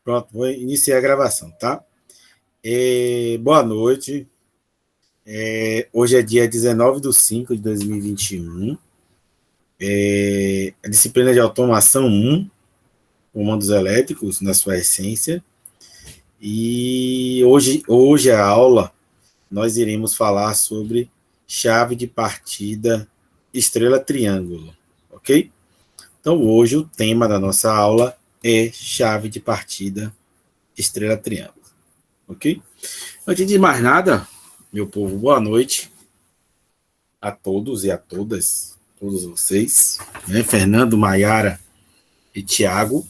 Pronto, vou iniciar a gravação, tá? Boa noite. Hoje é dia 19/5/2021. A disciplina de automação 1, comandos elétricos na sua essência. E hoje a aula nós iremos falar sobre chave de partida estrela triângulo, ok? Então hoje o tema da nossa aula é chave de partida estrela triângulo, ok? Antes de mais nada, meu povo, boa noite a todos e a todas, todos vocês, né? Fernando, Maiara e Tiago.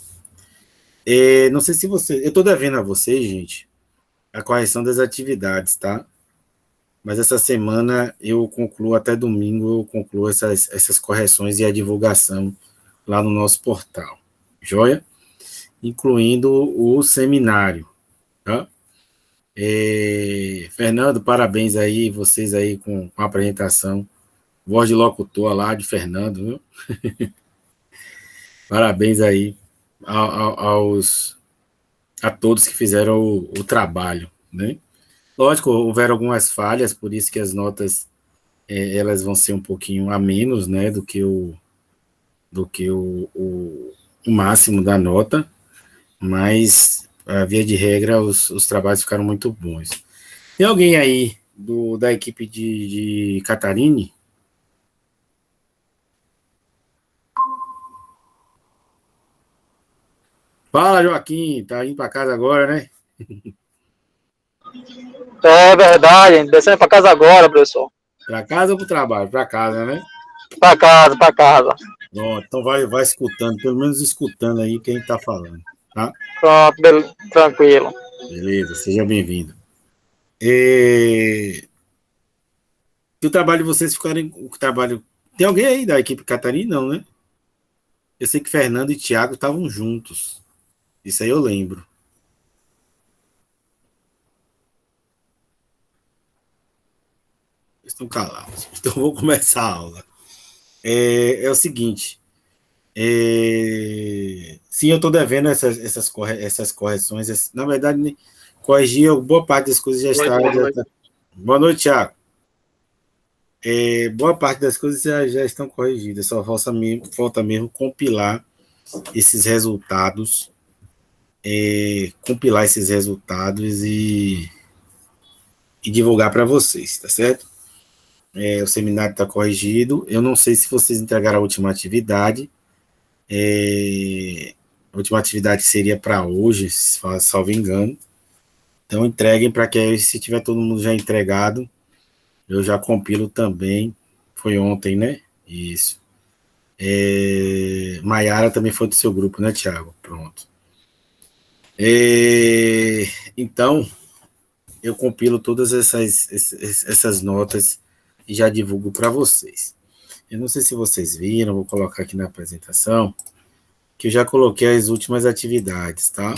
Não sei se vocês... Eu estou devendo a vocês, gente, a correção das atividades, tá? Mas essa semana eu concluo, até domingo eu concluo essas correções e a divulgação lá no nosso portal, joia? Incluindo o seminário, tá? Fernando, parabéns aí, vocês aí com a apresentação. Voz de locutor lá de Fernando, viu? Parabéns aí a todos que fizeram o trabalho, né? Lógico, houveram algumas falhas, por isso que as notas elas vão ser um pouquinho a menos, né, do que o máximo da nota, mas, via de regra, os trabalhos ficaram muito bons. Tem alguém aí da equipe de Catarine? Fala, Joaquim, tá indo para casa agora, né? É verdade, descendo para casa agora, professor. Para casa ou para o trabalho? Para casa, né? Para casa, para casa. Pronto, então vai escutando, pelo menos escutando aí quem está falando, tá? Pronto, tranquilo. Beleza, seja bem-vindo. Se o trabalho de vocês ficarem... Tem alguém aí da equipe Catarina? Não, né? Eu sei que Fernando e Thiago estavam juntos. Isso aí eu lembro. Estão calados. Então vou começar a aula. É o seguinte. Sim, eu estou devendo essas correções. Na verdade, corrigir boa parte das coisas já está. Boa noite, Thiago. Boa parte das coisas já estão corrigidas, só falta mesmo compilar esses resultados, e divulgar para vocês, tá certo? O seminário está corrigido. Eu não sei se vocês entregaram a última atividade. A última atividade seria para hoje, salvo engano. Então, entreguem para que, se tiver todo mundo já entregado, eu já compilo também. Foi ontem, né? Isso. Maiara também foi do seu grupo, né, Thiago? Pronto. Então, eu compilo todas essas notas e já divulgo para vocês. Eu não sei se vocês viram, vou colocar aqui na apresentação, que eu já coloquei as últimas atividades, tá?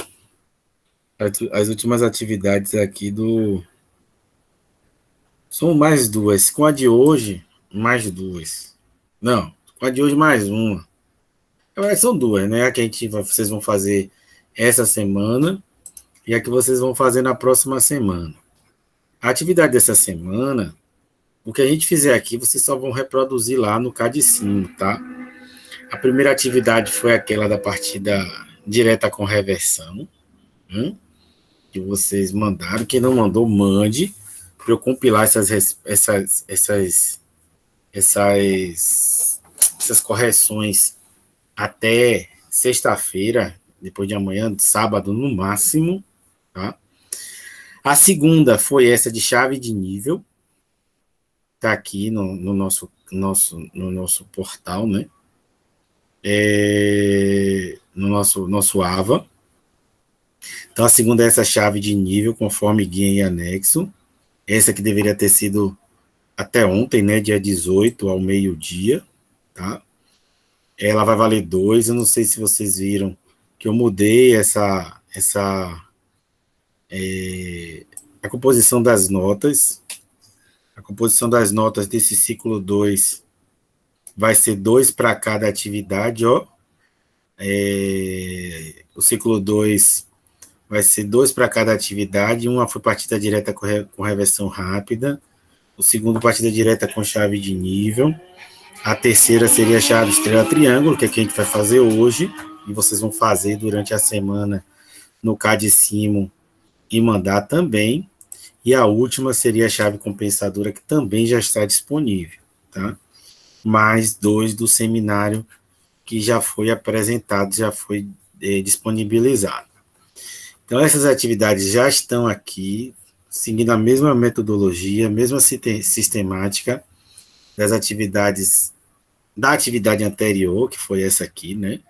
As últimas atividades aqui são mais duas. Com a de hoje, mais duas. Não, com a de hoje, mais uma. São duas, né? A que vocês vão fazer essa semana e a que vocês vão fazer na próxima semana. A atividade dessa semana, o que a gente fizer aqui, vocês só vão reproduzir lá no Cadicino, tá? A primeira atividade foi aquela da partida direta com reversão, que vocês mandaram. Quem não mandou, mande, para eu compilar essas correções até sexta-feira, depois de amanhã, sábado no máximo, tá? A segunda foi essa de chave de nível, tá aqui no nosso portal, né? No nosso AVA. Então, a segunda é essa chave de nível, conforme guia em anexo. Essa que deveria ter sido até ontem, né? Dia 18, ao meio-dia, tá? Ela vai valer 2. Eu não sei se vocês viram que eu mudei a composição das notas. A composição das notas desse ciclo 2 vai ser 2 para cada atividade, ó. O ciclo 2 vai ser 2 para cada atividade, uma foi partida direta com reversão rápida, o segundo partida direta com chave de nível, a terceira seria a chave estrela triângulo, que é que a gente vai fazer hoje, e vocês vão fazer durante a semana no Cadicimo e mandar também, e a última seria a chave compensadora, que também já está disponível, tá? Mais 2 do seminário que já foi apresentado, já foi disponibilizado. Então, essas atividades já estão aqui, seguindo a mesma metodologia, a mesma sistemática das atividades, da atividade anterior, que foi essa aqui, né?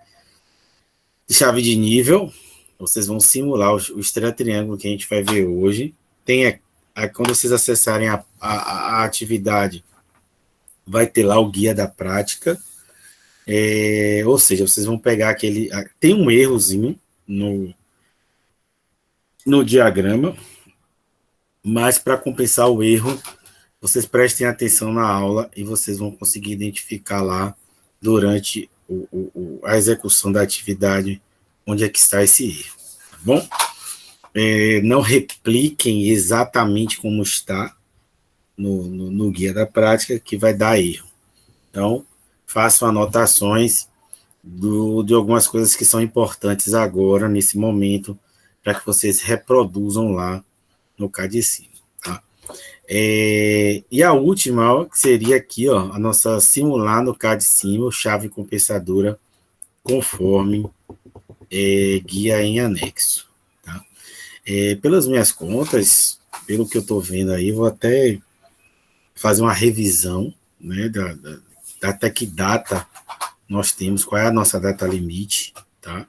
De chave de nível, vocês vão simular o estrela triângulo que a gente vai ver hoje. Quando vocês acessarem a atividade, vai ter lá o guia da prática, ou seja, vocês vão pegar aquele... Tem um errozinho no diagrama, mas para compensar o erro, vocês prestem atenção na aula e vocês vão conseguir identificar lá, durante a execução da atividade, onde é que está esse erro, tá bom? Não repliquem exatamente como está no guia da prática, que vai dar erro. Então, façam anotações de algumas coisas que são importantes agora, nesse momento, para que vocês reproduzam lá no Cadicimo, tá? E a última, ó, que seria aqui, ó, a nossa simular no Cadicimo, chave compensadora, conforme guia em anexo, tá? Pelas minhas contas, pelo que eu estou vendo aí, vou até fazer uma revisão, né, até que data nós temos, qual é a nossa data limite, tá?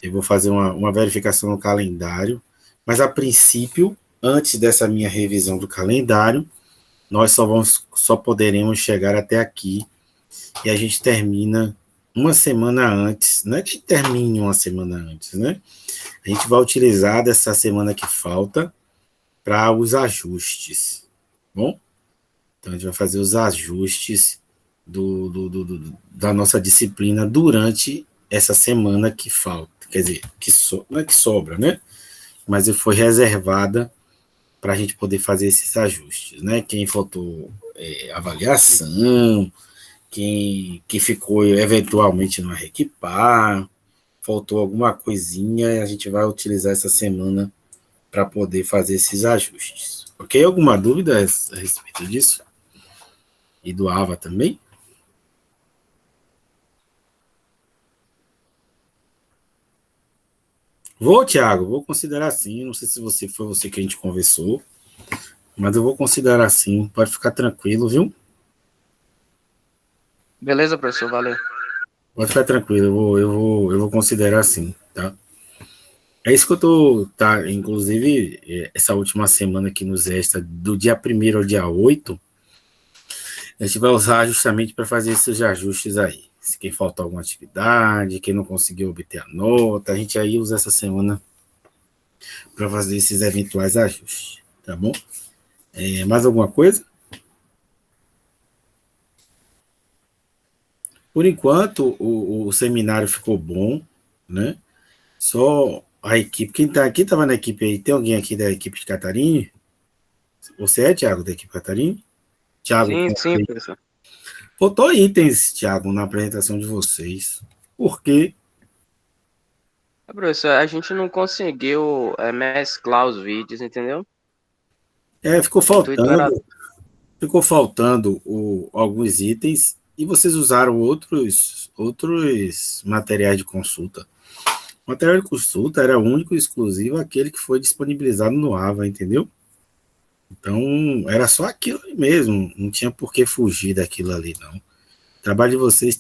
Eu vou fazer uma verificação no calendário, mas a princípio, antes dessa minha revisão do calendário, nós só poderemos chegar até aqui, e a gente termina uma semana antes. Não é que termine uma semana antes, né? A gente vai utilizar dessa semana que falta para os ajustes, bom? Então, a gente vai fazer os ajustes da nossa disciplina durante essa semana que falta, quer dizer, não é que sobra, né? Mas foi reservada para a gente poder fazer esses ajustes, né? Quem faltou avaliação, que ficou eventualmente no Arrequipar, faltou alguma coisinha, a gente vai utilizar essa semana para poder fazer esses ajustes. Ok? Alguma dúvida a respeito disso? E do AVA também? Vou, Thiago, vou considerar sim. Não sei se foi você que a gente conversou, mas eu vou considerar sim. Pode ficar tranquilo, viu? Beleza, professor, valeu. Pode ficar tranquilo, eu vou considerar sim, tá? É isso que eu tô, tá? Inclusive, essa última semana que nos resta, do dia 1º ao dia 8, a gente vai usar justamente para fazer esses ajustes aí. Se quem faltou alguma atividade, quem não conseguiu obter a nota, a gente aí usa essa semana para fazer esses eventuais ajustes, tá bom? Mais alguma coisa? Por enquanto, o seminário ficou bom, né? Só a equipe, quem estava na equipe aí, tem alguém aqui da equipe de Catarine? Você é, Thiago, da equipe Catarine? Thiago, Sim, professor. faltou itens, Thiago, na apresentação de vocês. Por quê? Professor, a gente não conseguiu mesclar os vídeos, entendeu? Ficou O intuito era... faltando, alguns itens e vocês usaram outros materiais de consulta. O material de consulta era único e exclusivo aquele que foi disponibilizado no AVA, entendeu? Então, era só aquilo ali mesmo, não tinha por que fugir daquilo ali, não. O trabalho de vocês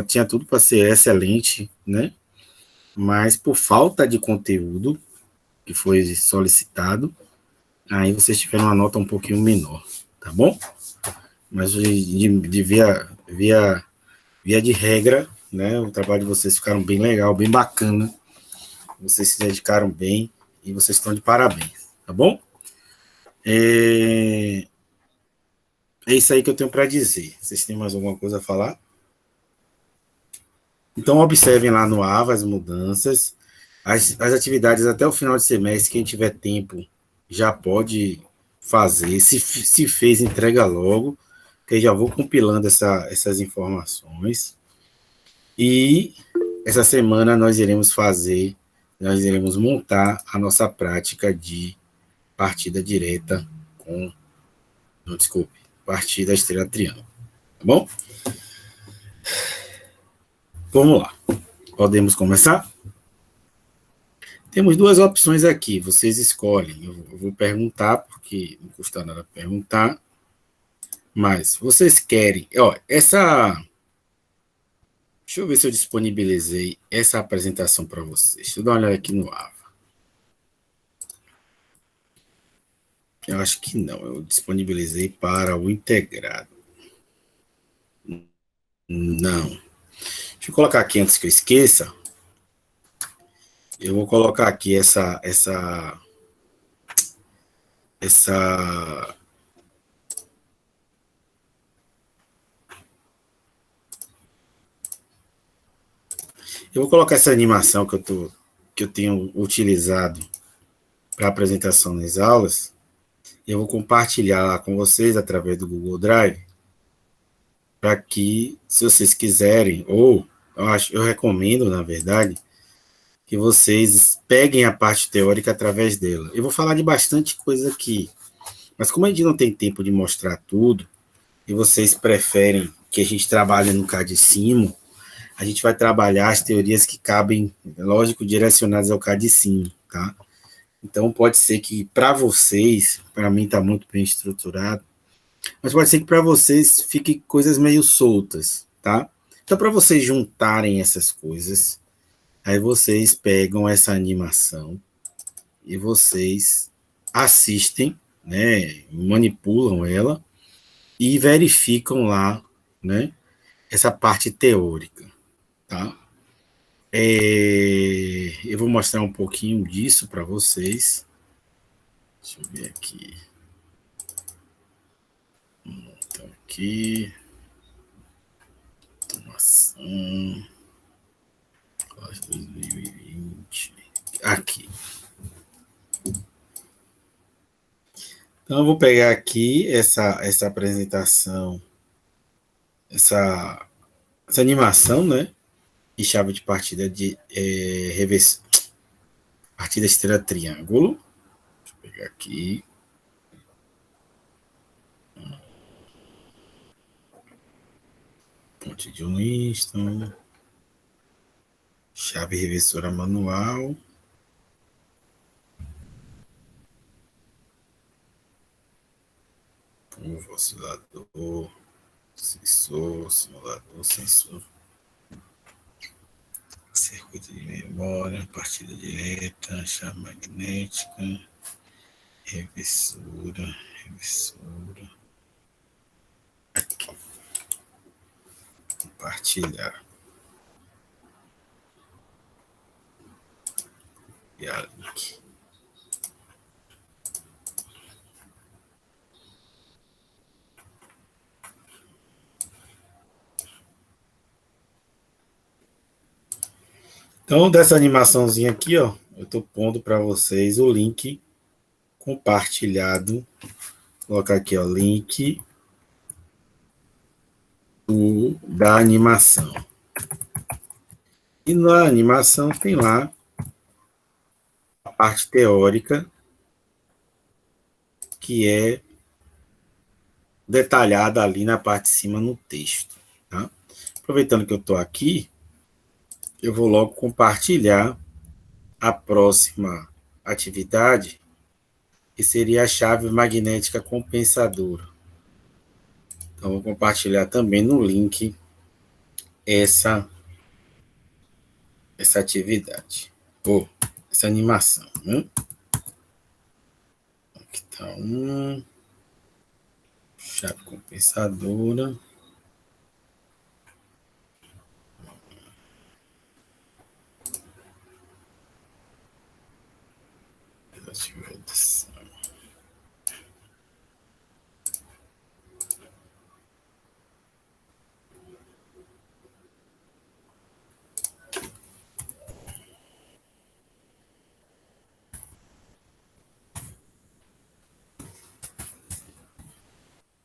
tinha tudo para ser excelente, né? Mas por falta de conteúdo que foi solicitado, aí vocês tiveram uma nota um pouquinho menor, tá bom? Mas via de regra, né, o trabalho de vocês ficaram bem legal, bem bacana, vocês se dedicaram bem e vocês estão de parabéns, tá bom? É isso aí que eu tenho para dizer. Vocês têm mais alguma coisa a falar? Então, observem lá no AVA as mudanças. as atividades até o final de semestre, quem tiver tempo já pode fazer. Se fez, entrega logo, que eu já vou compilando essas informações. E essa semana nós iremos montar a nossa prática de partida direta com, não, desculpe, partida estrela triângulo. Tá bom? Vamos lá. Podemos começar? Temos duas opções aqui, vocês escolhem. Eu vou perguntar, porque não custa nada perguntar. Mas vocês querem. Ó, essa. Deixa eu ver se eu disponibilizei essa apresentação para vocês. Deixa eu dar uma olhada aqui no AVA. Eu acho que não. Eu disponibilizei para o integrado. Não. Deixa eu colocar aqui antes que eu esqueça. Eu vou colocar aqui essa. Eu vou colocar essa animação que eu tenho utilizado para apresentação nas aulas. E eu vou compartilhar lá com vocês através do Google Drive, para que, se vocês quiserem, ou eu recomendo, na verdade, que vocês peguem a parte teórica através dela. Eu vou falar de bastante coisa aqui, mas como a gente não tem tempo de mostrar tudo, e vocês preferem que a gente trabalhe no CAD-CIMO, a gente vai trabalhar as teorias que cabem, lógico, direcionadas ao CAD-CIMO, tá? Então, pode ser que para vocês, para mim está muito bem estruturado, mas pode ser que para vocês fiquem coisas meio soltas, tá? Então, para vocês juntarem essas coisas, aí vocês pegam essa animação e vocês assistem, né? Manipulam ela e verificam lá, né? Essa parte teórica, tá? Eu vou mostrar um pouquinho disso para vocês. Deixa eu ver aqui. Então, aqui. Automação. 2020. Aqui. Então, eu vou pegar aqui essa apresentação, essa animação, né? E chave de partida de partida estrela triângulo. Deixa eu pegar aqui. Ponte de Winston. Chave reversora manual. Curva, oscilador, sensor, simulador, sensor. Circuito de memória, partida direta, chave magnética, reversora. Aqui. Compartilhar. E a link. Então, dessa animaçãozinha aqui, ó, eu estou pondo para vocês o link compartilhado. Vou colocar aqui, ó, link da animação. E na animação tem lá a parte teórica, que é detalhada ali na parte de cima no texto. Tá? Aproveitando que eu estou aqui, eu vou logo compartilhar a próxima atividade, que seria a chave magnética compensadora. Então, vou compartilhar também no link essa atividade, ou essa animação. Né? Aqui está chave compensadora.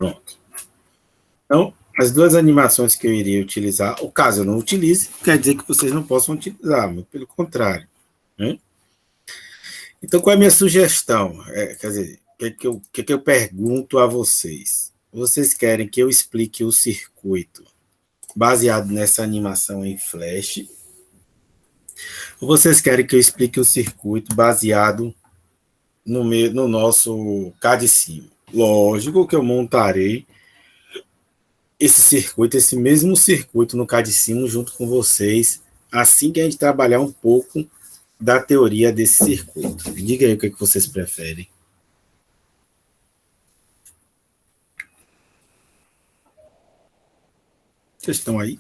Pronto. Então, as duas animações que eu iria utilizar, o caso eu não utilize, quer dizer que vocês não possam utilizar, muito pelo contrário. Né? Então, qual é a minha sugestão? Quer dizer, o que eu pergunto a vocês? Vocês querem que eu explique o circuito baseado nessa animação em Flash? Ou vocês querem que eu explique o circuito baseado no nosso CAD sim? Lógico que eu montarei esse circuito, esse mesmo circuito no CAD sim junto com vocês, assim que a gente trabalhar um pouco da teoria desse circuito. Me diga aí o que vocês preferem. Vocês estão aí?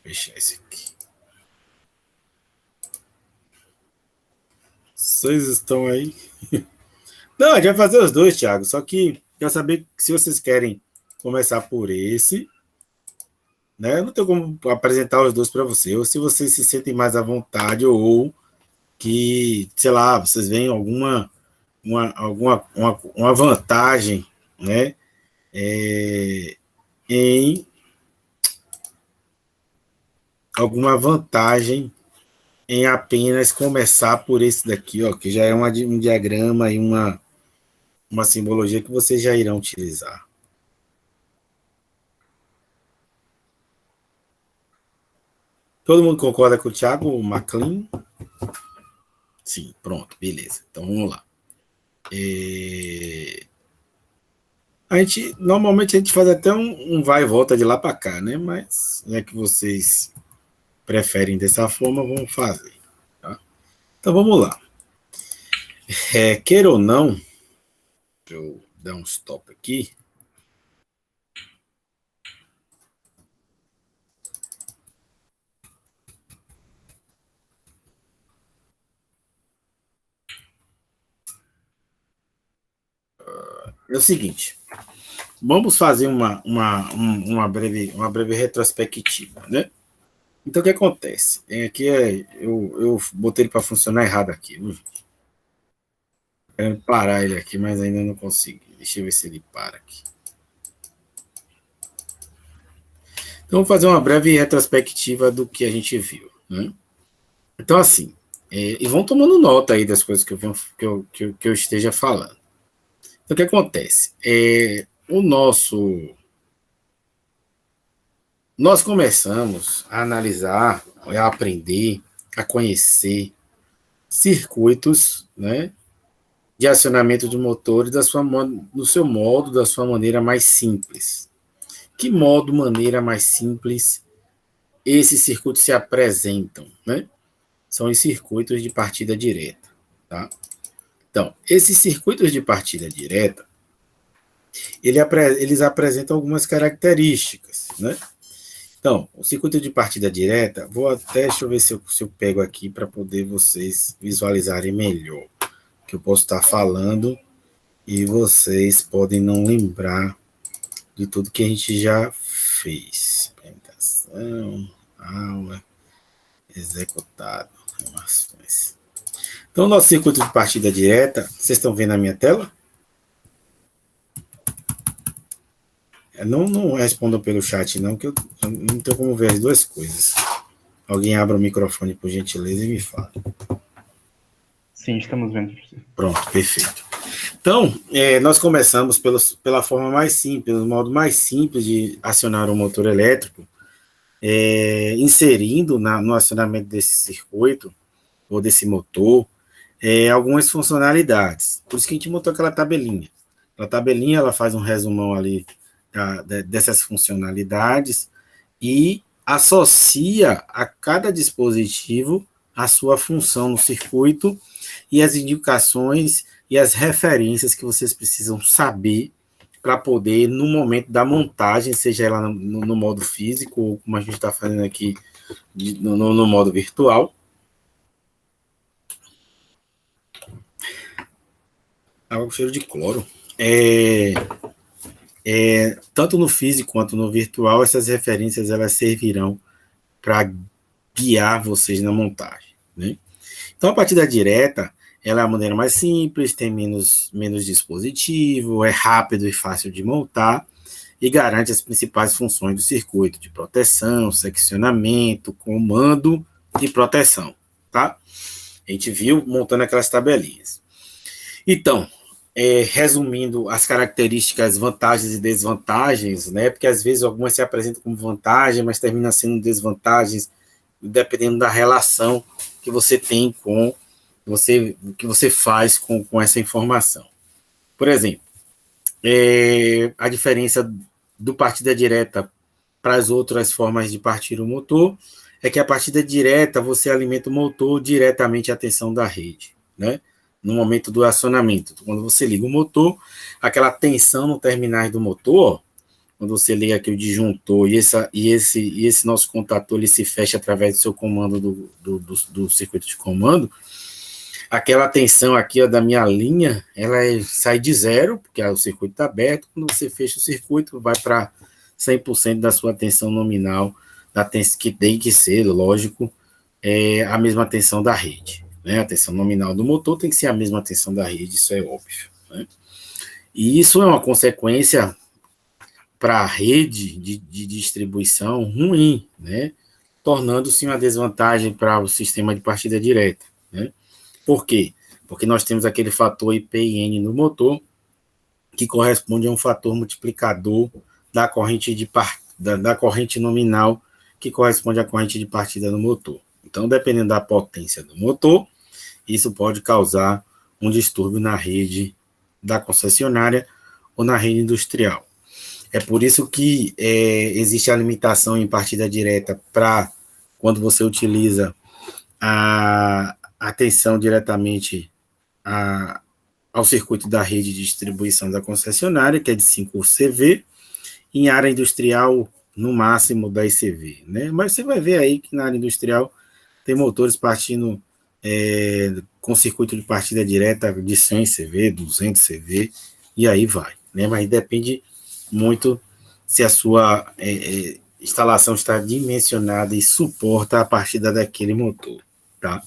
Fechar esse aqui. Vocês estão aí? Não, a gente vai fazer os dois, Thiago. Só que quero saber se vocês querem começar por esse, né? Eu não tenho como apresentar os dois para você, ou se vocês se sentem mais à vontade, ou que, sei lá, vocês veem uma vantagem, né? Em alguma vantagem em apenas começar por esse daqui, ó, que já é um diagrama e uma simbologia que vocês já irão utilizar. Todo mundo concorda com o Thiago McLean? Sim, pronto, beleza. Então vamos lá. Normalmente a gente faz até um vai e volta de lá para cá, né? Mas já que vocês preferem dessa forma, vamos fazer. Tá? Então vamos lá. Queira ou não, deixa eu dar um stop aqui. É o seguinte, vamos fazer uma breve retrospectiva, né? Então, o que acontece? Aqui eu botei ele para funcionar errado aqui. Quero parar ele aqui, mas ainda não consegui. Deixa eu ver se ele para aqui. Então, vamos fazer uma breve retrospectiva do que a gente viu, né? Então, assim, e vão tomando nota aí das coisas que eu esteja falando. Então, o que acontece? Nós começamos a analisar, a aprender, a conhecer circuitos, né, de acionamento de motores do seu modo, da sua maneira mais simples. Que modo, maneira mais simples esses circuitos se apresentam, né? São os circuitos de partida direta, tá? Então, esses circuitos de partida direta, eles apresentam algumas características, né? Então, o circuito de partida direta, deixa eu ver se eu pego aqui para poder vocês visualizarem melhor o que eu posso estar falando e vocês podem não lembrar de tudo que a gente já fez. Implementação, aula, executado, informações. Então, nosso circuito de partida direta, vocês estão vendo a minha tela? Não respondam pelo chat, não, que eu não tenho como ver as duas coisas. Alguém abra o microfone, por gentileza, e me fala. Sim, estamos vendo. Pronto, perfeito. Então, nós começamos pela forma mais simples, o modo mais simples de acionar um motor elétrico, inserindo no acionamento desse circuito, ou desse motor, algumas funcionalidades. Por isso que a gente montou aquela tabelinha. A tabelinha, ela faz um resumão ali dessas funcionalidades e associa a cada dispositivo a sua função no circuito e as indicações e as referências que vocês precisam saber para poder, no momento da montagem, seja ela no modo físico ou como a gente está fazendo aqui no modo virtual. Com cheiro de cloro. Tanto no físico quanto no virtual, essas referências elas servirão para guiar vocês na montagem, né? Então, a partida direta, ela é a maneira mais simples, tem menos dispositivo, é rápido e fácil de montar e garante as principais funções do circuito, de proteção, seccionamento, comando e proteção, tá? A gente viu montando aquelas tabelinhas. Então, resumindo as características, vantagens e desvantagens, né? Porque às vezes algumas se apresentam como vantagem, mas terminam sendo desvantagens, dependendo da relação que você tem com que você faz com essa informação. Por exemplo, a diferença do partida direta para as outras formas de partir o motor é que a partida direta você alimenta o motor diretamente à tensão da rede, né? No momento do acionamento. Quando você liga o motor, aquela tensão no terminais do motor, quando você liga aqui o disjuntor e esse nosso contator ele se fecha através do seu comando do circuito de comando, aquela tensão aqui ó, da minha linha, ela sai de zero, porque o circuito está aberto. Quando você fecha o circuito, vai para 100% da sua tensão nominal, da tensão que tem que ser, lógico, a mesma tensão da rede. Né? A tensão nominal do motor tem que ser a mesma tensão da rede, isso é óbvio. Né? E isso é uma consequência para a rede de distribuição ruim, né? Tornando-se uma desvantagem para o sistema de partida direta. Né? Por quê? Porque nós temos aquele fator IP e N no motor, que corresponde a um fator multiplicador da corrente, da corrente nominal, que corresponde à corrente de partida do motor. Então, dependendo da potência do motor, isso pode causar um distúrbio na rede da concessionária ou na rede industrial. É por isso que existe a limitação em partida direta para quando você utiliza a tensão diretamente ao circuito da rede de distribuição da concessionária, que é de 5 CV, em área industrial, no máximo 10 CV. Né? Mas você vai ver aí que na área industrial tem motores partindo com circuito de partida direta de 100 CV, 200 CV, e aí vai. Né? Mas depende muito se a sua instalação está dimensionada e suporta a partida daquele motor. Tá?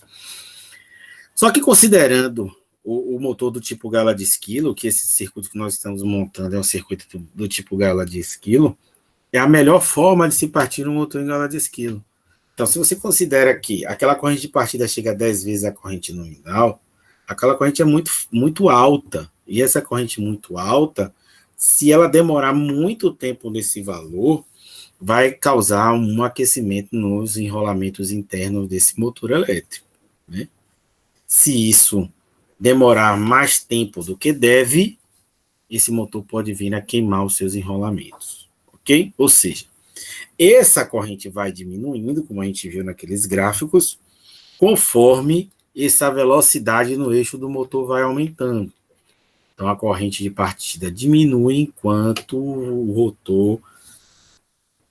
Só que considerando o motor do tipo gala de esquilo, que esse circuito que nós estamos montando é um circuito do tipo gala de esquilo, é a melhor forma de se partir um motor em gala de esquilo. Então, se você considera que aquela corrente de partida chega a 10 vezes a corrente nominal, aquela corrente é muito, muito alta. E essa corrente muito alta, se ela demorar muito tempo nesse valor, vai causar um aquecimento nos enrolamentos internos desse motor elétrico. Né? Se isso demorar mais tempo do que deve, esse motor pode vir a queimar os seus enrolamentos. Ok? Ou seja, essa corrente vai diminuindo, como a gente viu naqueles gráficos, conforme essa velocidade no eixo do motor vai aumentando. Então, a corrente de partida diminui enquanto o rotor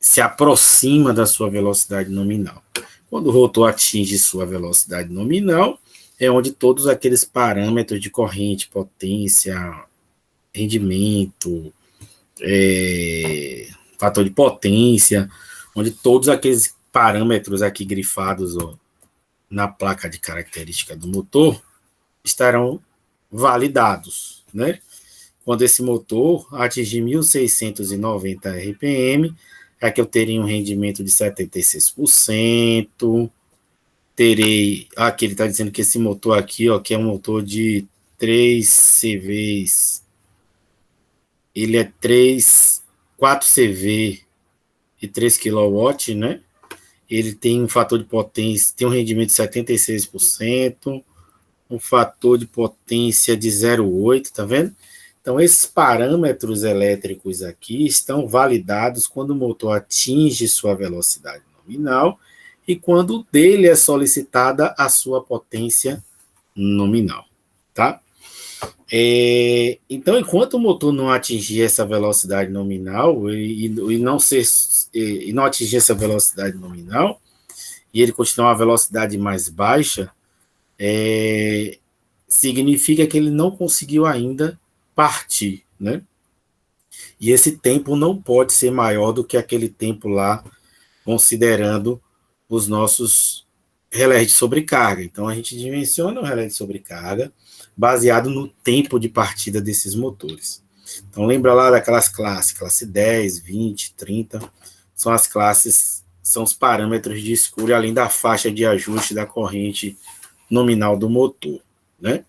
se aproxima da sua velocidade nominal. Quando o rotor atinge sua velocidade nominal, é onde todos aqueles parâmetros de corrente, potência, rendimento, fator de potência, onde todos aqueles parâmetros aqui grifados na placa de característica do motor estarão validados, né? Quando esse motor atingir 1.690 RPM, é que eu teria um rendimento de 76%, terei, aqui ele está dizendo que esse motor aqui, ó, que é um motor de 3 CVs, ele é 4 CV e 3 kW, né? Ele tem um fator de potência, tem um rendimento de 76%, um fator de potência de 0,8, tá vendo? Então, esses parâmetros elétricos aqui estão validados quando o motor atinge sua velocidade nominal e quando dele é solicitada a sua potência nominal, tá? Então, enquanto o motor não atingir essa velocidade nominal e não atingir essa velocidade nominal e ele continuar a velocidade mais baixa, significa que ele não conseguiu ainda partir, né? E esse tempo não pode ser maior do que aquele tempo lá, considerando os nossos relés de sobrecarga. Então, a gente dimensiona o relé de sobrecarga baseado no tempo de partida desses motores. Então, lembra lá daquelas classes, classe 10, 20, 30, são as classes, são os parâmetros de escolha, além da faixa de ajuste da corrente nominal do motor, né?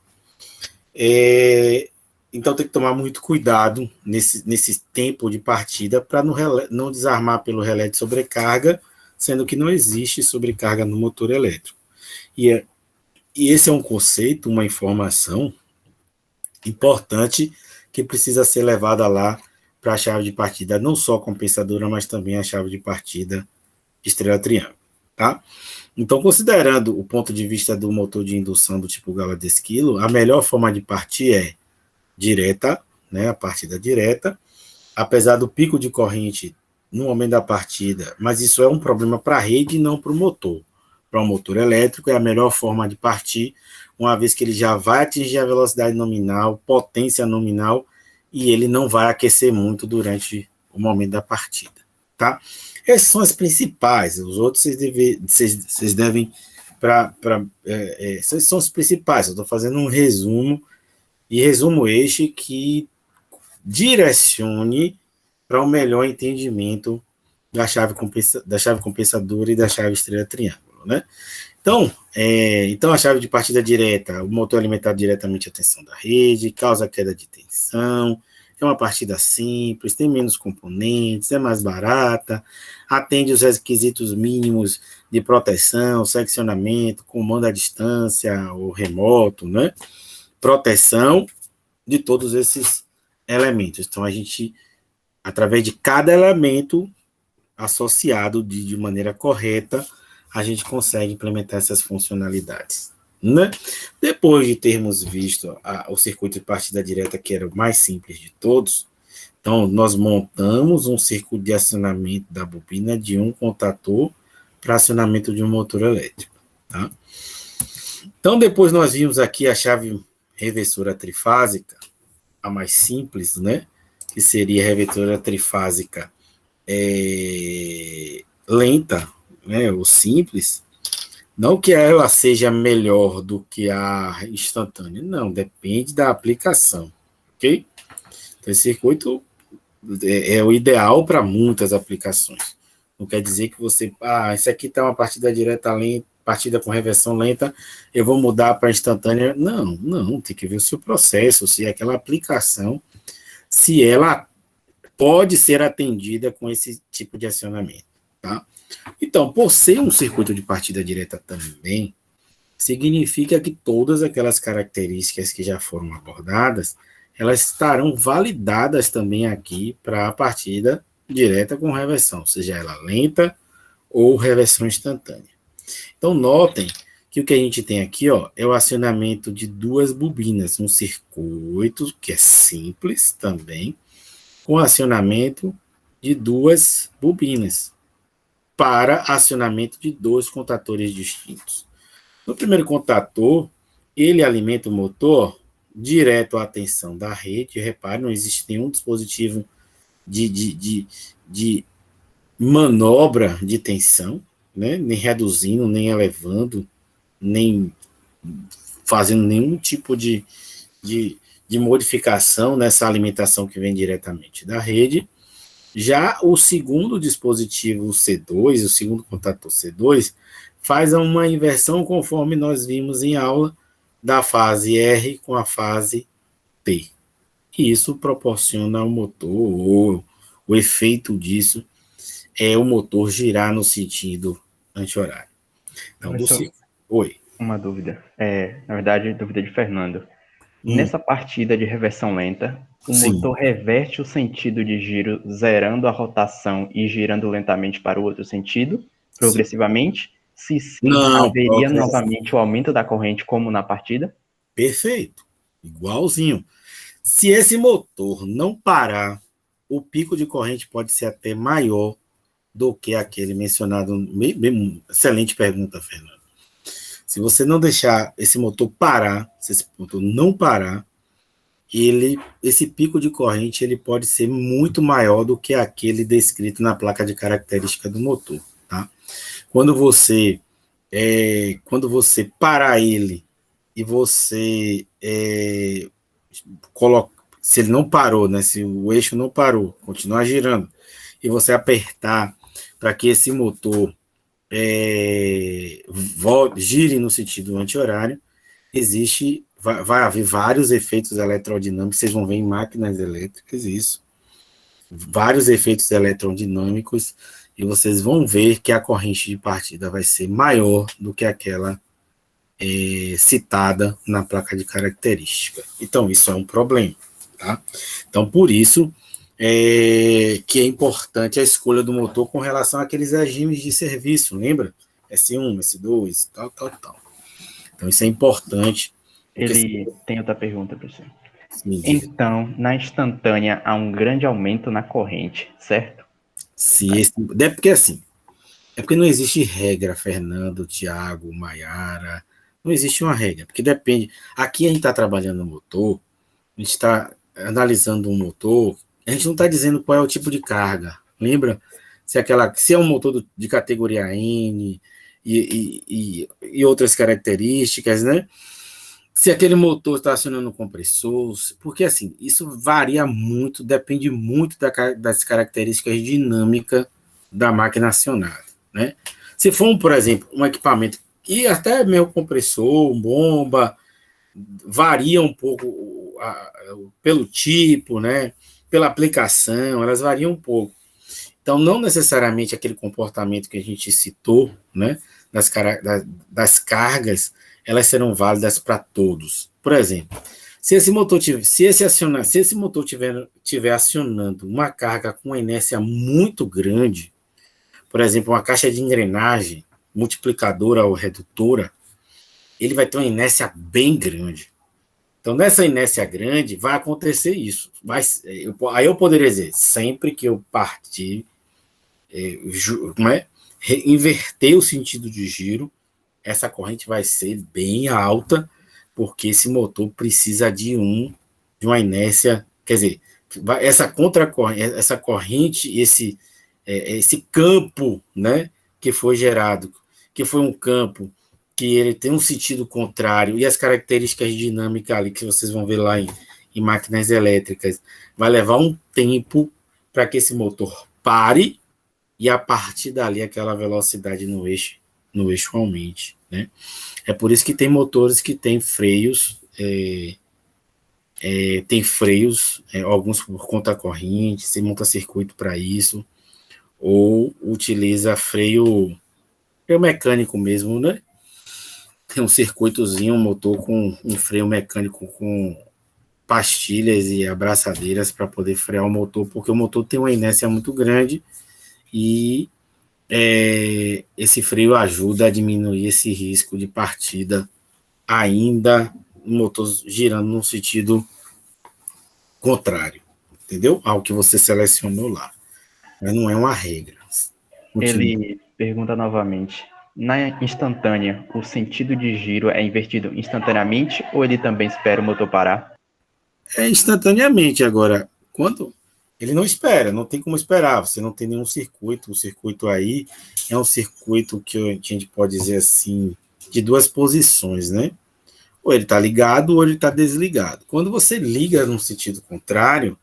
Então, tem que tomar muito cuidado nesse tempo de partida para não desarmar pelo relé de sobrecarga, sendo que não existe sobrecarga no motor elétrico. E esse é um conceito, uma informação importante que precisa ser levada lá para a chave de partida, não só compensadora, mas também a chave de partida estrela-triângulo, tá? Então, considerando o ponto de vista do motor de indução do tipo Galadesquilo, a melhor forma de partir é direta, né, a partida direta, apesar do pico de corrente no momento da partida, mas isso é um problema para a rede e não para o motor. Para o motor elétrico é a melhor forma de partir, uma vez que ele já vai atingir a velocidade nominal, potência nominal, e ele não vai aquecer muito durante o momento da partida, tá? Essas são as principais, os outros vocês devem esses são os principais, eu estou fazendo um resumo, e resumo este que direcione para um melhor entendimento da chave compensadora e da chave estrela-triângulo, né? Então, a chave de partida direta, o motor é alimentado diretamente à tensão da rede, causa queda de tensão, é uma partida simples, tem menos componentes, é mais barata, atende os requisitos mínimos de proteção, seccionamento, comando à distância ou remoto, né? Proteção de todos esses elementos. Então, a gente, através de cada elemento associado de maneira correta, a gente consegue implementar essas funcionalidades, né? Depois de termos visto o circuito de partida direta, que era o mais simples de todos, então nós montamos um circuito de acionamento da bobina de um contator para acionamento de um motor elétrico, tá? Então, depois nós vimos aqui a chave reversora trifásica, a mais simples, né? Que seria a reversora trifásica lenta, né, ou simples, não que ela seja melhor do que a instantânea, não, depende da aplicação, ok? Então, esse circuito é o ideal para muitas aplicações. Não quer dizer que você, isso aqui está uma partida direta lenta, partida com reversão lenta, eu vou mudar para instantânea. Não, tem que ver o seu processo, se aquela aplicação, se ela pode ser atendida com esse tipo de acionamento, tá? Então, por ser um circuito de partida direta também, significa que todas aquelas características que já foram abordadas, elas estarão validadas também aqui para a partida direta com reversão, seja ela lenta ou reversão instantânea. Então, notem que o que a gente tem aqui, ó, é o acionamento de duas bobinas, um circuito que é simples também, com acionamento de duas bobinas para acionamento de dois contatores distintos. No primeiro contator, ele alimenta o motor direto à tensão da rede. Repare, não existe nenhum dispositivo de manobra de tensão, né? Nem reduzindo, nem elevando, nem fazendo nenhum tipo de modificação nessa alimentação que vem diretamente da rede. Já o segundo dispositivo, o C2, o segundo contator C2, faz uma inversão conforme nós vimos em aula da fase R com a fase T. E isso proporciona ao motor, ou o efeito disso é o motor girar no sentido anti-horário. Então, Oi. Uma dúvida. Na verdade, dúvida de Fernando. Nessa partida de reversão lenta, o motor reverte o sentido de giro, zerando a rotação e girando lentamente para o outro sentido, progressivamente? Se sim, não, haveria novamente o aumento da corrente como na partida? Perfeito. Igualzinho. Se esse motor não parar, o pico de corrente pode ser até maior do que aquele mencionado. Excelente pergunta, Fernando. Se você não deixar esse motor parar, se esse motor não parar, esse pico de corrente ele pode ser muito maior do que aquele descrito na placa de característica do motor, tá? quando você parar ele e você coloca, se ele não parou, né, se o eixo não parou, continuar girando, e você apertar para que esse motor gire no sentido anti-horário, vai haver vários efeitos eletrodinâmicos, vocês vão ver em máquinas elétricas isso, vários efeitos eletrodinâmicos, e vocês vão ver que a corrente de partida vai ser maior do que aquela citada na placa de característica. Então, isso é um problema. Tá? Então, por isso que é importante a escolha do motor com relação àqueles regimes de serviço, lembra? S1, S2, tal. Então, isso é importante. Ele tem outra pergunta, professor. Então, na instantânea, há um grande aumento na corrente, certo? É porque assim, é porque não existe regra, Fernando, Tiago, Maiara, não existe uma regra, porque depende. Aqui a gente está trabalhando no motor, a gente está analisando um motor, a gente não está dizendo qual é o tipo de carga, lembra? Se é um motor de categoria N e outras características, né? Se aquele motor está acionando um compressor, porque assim, isso varia muito, depende muito das características dinâmicas da máquina acionada, né? Se for, por exemplo, um equipamento, e até mesmo compressor, bomba, varia um pouco pelo tipo, né? Pela aplicação, elas variam um pouco. Então, não necessariamente aquele comportamento que a gente citou, né? Das cargas, elas serão válidas para todos. Por exemplo, se esse motor tiver acionando uma carga com uma inércia muito grande, por exemplo, uma caixa de engrenagem multiplicadora ou redutora, ele vai ter uma inércia bem grande. Então, nessa inércia grande, vai acontecer isso. Aí eu poderia dizer, sempre que eu partir, inverter o sentido de giro, essa corrente vai ser bem alta, porque esse motor precisa de uma inércia, quer dizer, essa corrente, esse campo, né, que foi gerado, que foi um campo que ele tem um sentido contrário, e as características dinâmicas ali, que vocês vão ver lá em máquinas elétricas, vai levar um tempo para que esse motor pare, e a partir dali aquela velocidade no eixo aumente, né? É por isso que tem motores que têm freios, alguns por conta corrente, se monta circuito para isso, ou utiliza freio mecânico mesmo, né? Tem um circuitozinho, um motor com um freio mecânico com pastilhas e abraçadeiras para poder frear o motor, porque o motor tem uma inércia muito grande e esse freio ajuda a diminuir esse risco de partida, ainda o motor girando no sentido contrário, entendeu? Ao que você selecionou lá. Mas não é uma regra. Continua. Ele pergunta novamente, na instantânea, o sentido de giro é invertido instantaneamente ou ele também espera o motor parar? É instantaneamente. Agora, quando ele não espera, não tem como esperar, você não tem nenhum circuito. O circuito aí é um circuito que a gente pode dizer assim, de duas posições, né? Ou ele está ligado ou ele está desligado. Quando você liga no sentido contrário,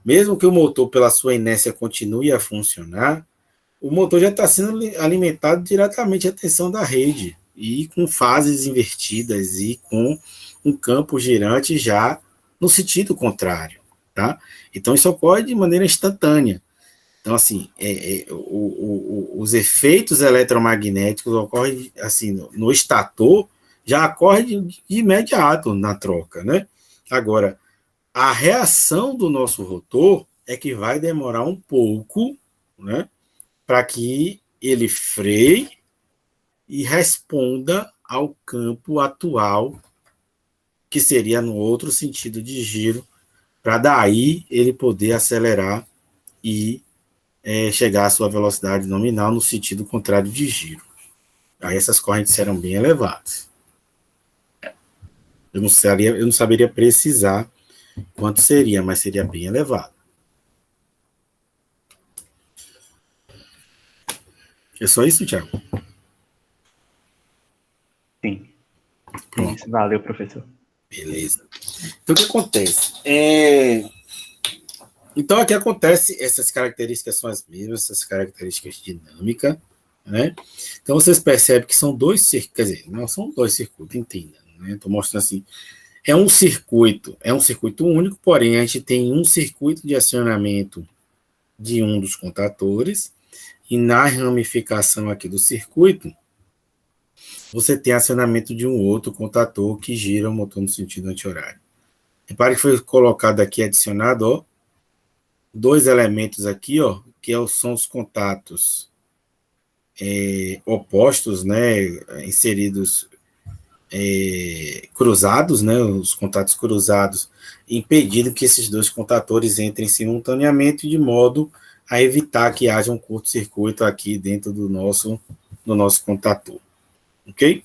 mesmo que o motor, pela sua inércia, continue a funcionar, o motor já está sendo alimentado diretamente à tensão da rede, e com fases invertidas e com um campo girante já no sentido contrário, tá? Então, isso ocorre de maneira instantânea. Então, assim, os efeitos eletromagnéticos ocorrem, assim, no estator, já ocorre de imediato na troca, né? Agora, a reação do nosso rotor é que vai demorar um pouco, né? Para que ele freie e responda ao campo atual, que seria no outro sentido de giro, para daí ele poder acelerar e chegar à sua velocidade nominal no sentido contrário de giro. Aí essas correntes serão bem elevadas. Eu não saberia precisar quanto seria, mas seria bem elevado. É só isso, Thiago? Sim. Pronto. Isso, valeu, professor. Beleza. Então, o que acontece? Então, aqui acontece, essas características são as mesmas, essas características dinâmicas, né? Então, vocês percebem que são dois circuitos, quer dizer, não são dois circuitos, entenda, né? Estou mostrando assim, é um circuito único, porém, a gente tem um circuito de acionamento de um dos contatores, e na ramificação aqui do circuito, você tem acionamento de um outro contator que gira o motor no sentido anti-horário. Repare que foi colocado aqui, adicionado, ó, dois elementos aqui, ó, que são os contatos opostos, né, inseridos, cruzados, né, os contatos cruzados, impedindo que esses dois contatores entrem simultaneamente, de modo a evitar que haja um curto-circuito aqui dentro do nosso contator, ok?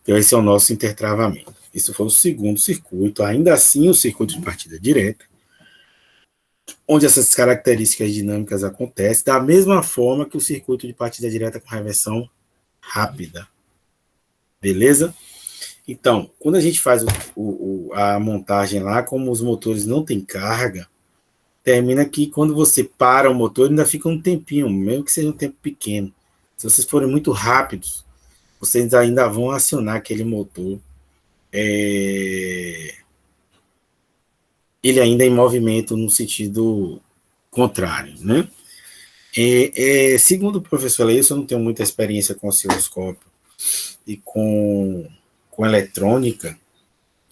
Então, esse é o nosso intertravamento. Isso foi o segundo circuito, ainda assim o circuito de partida direta, onde essas características dinâmicas acontecem, da mesma forma que o circuito de partida direta com reversão rápida. Beleza? Então, quando a gente faz a montagem lá, como os motores não têm carga, termina que quando você para o motor, ainda fica um tempinho, mesmo que seja um tempo pequeno. Se vocês forem muito rápidos, vocês ainda vão acionar aquele motor, ele ainda em movimento no sentido contrário, né? Segundo o professor Leilson, eu não tenho muita experiência com osciloscópio e com eletrônica.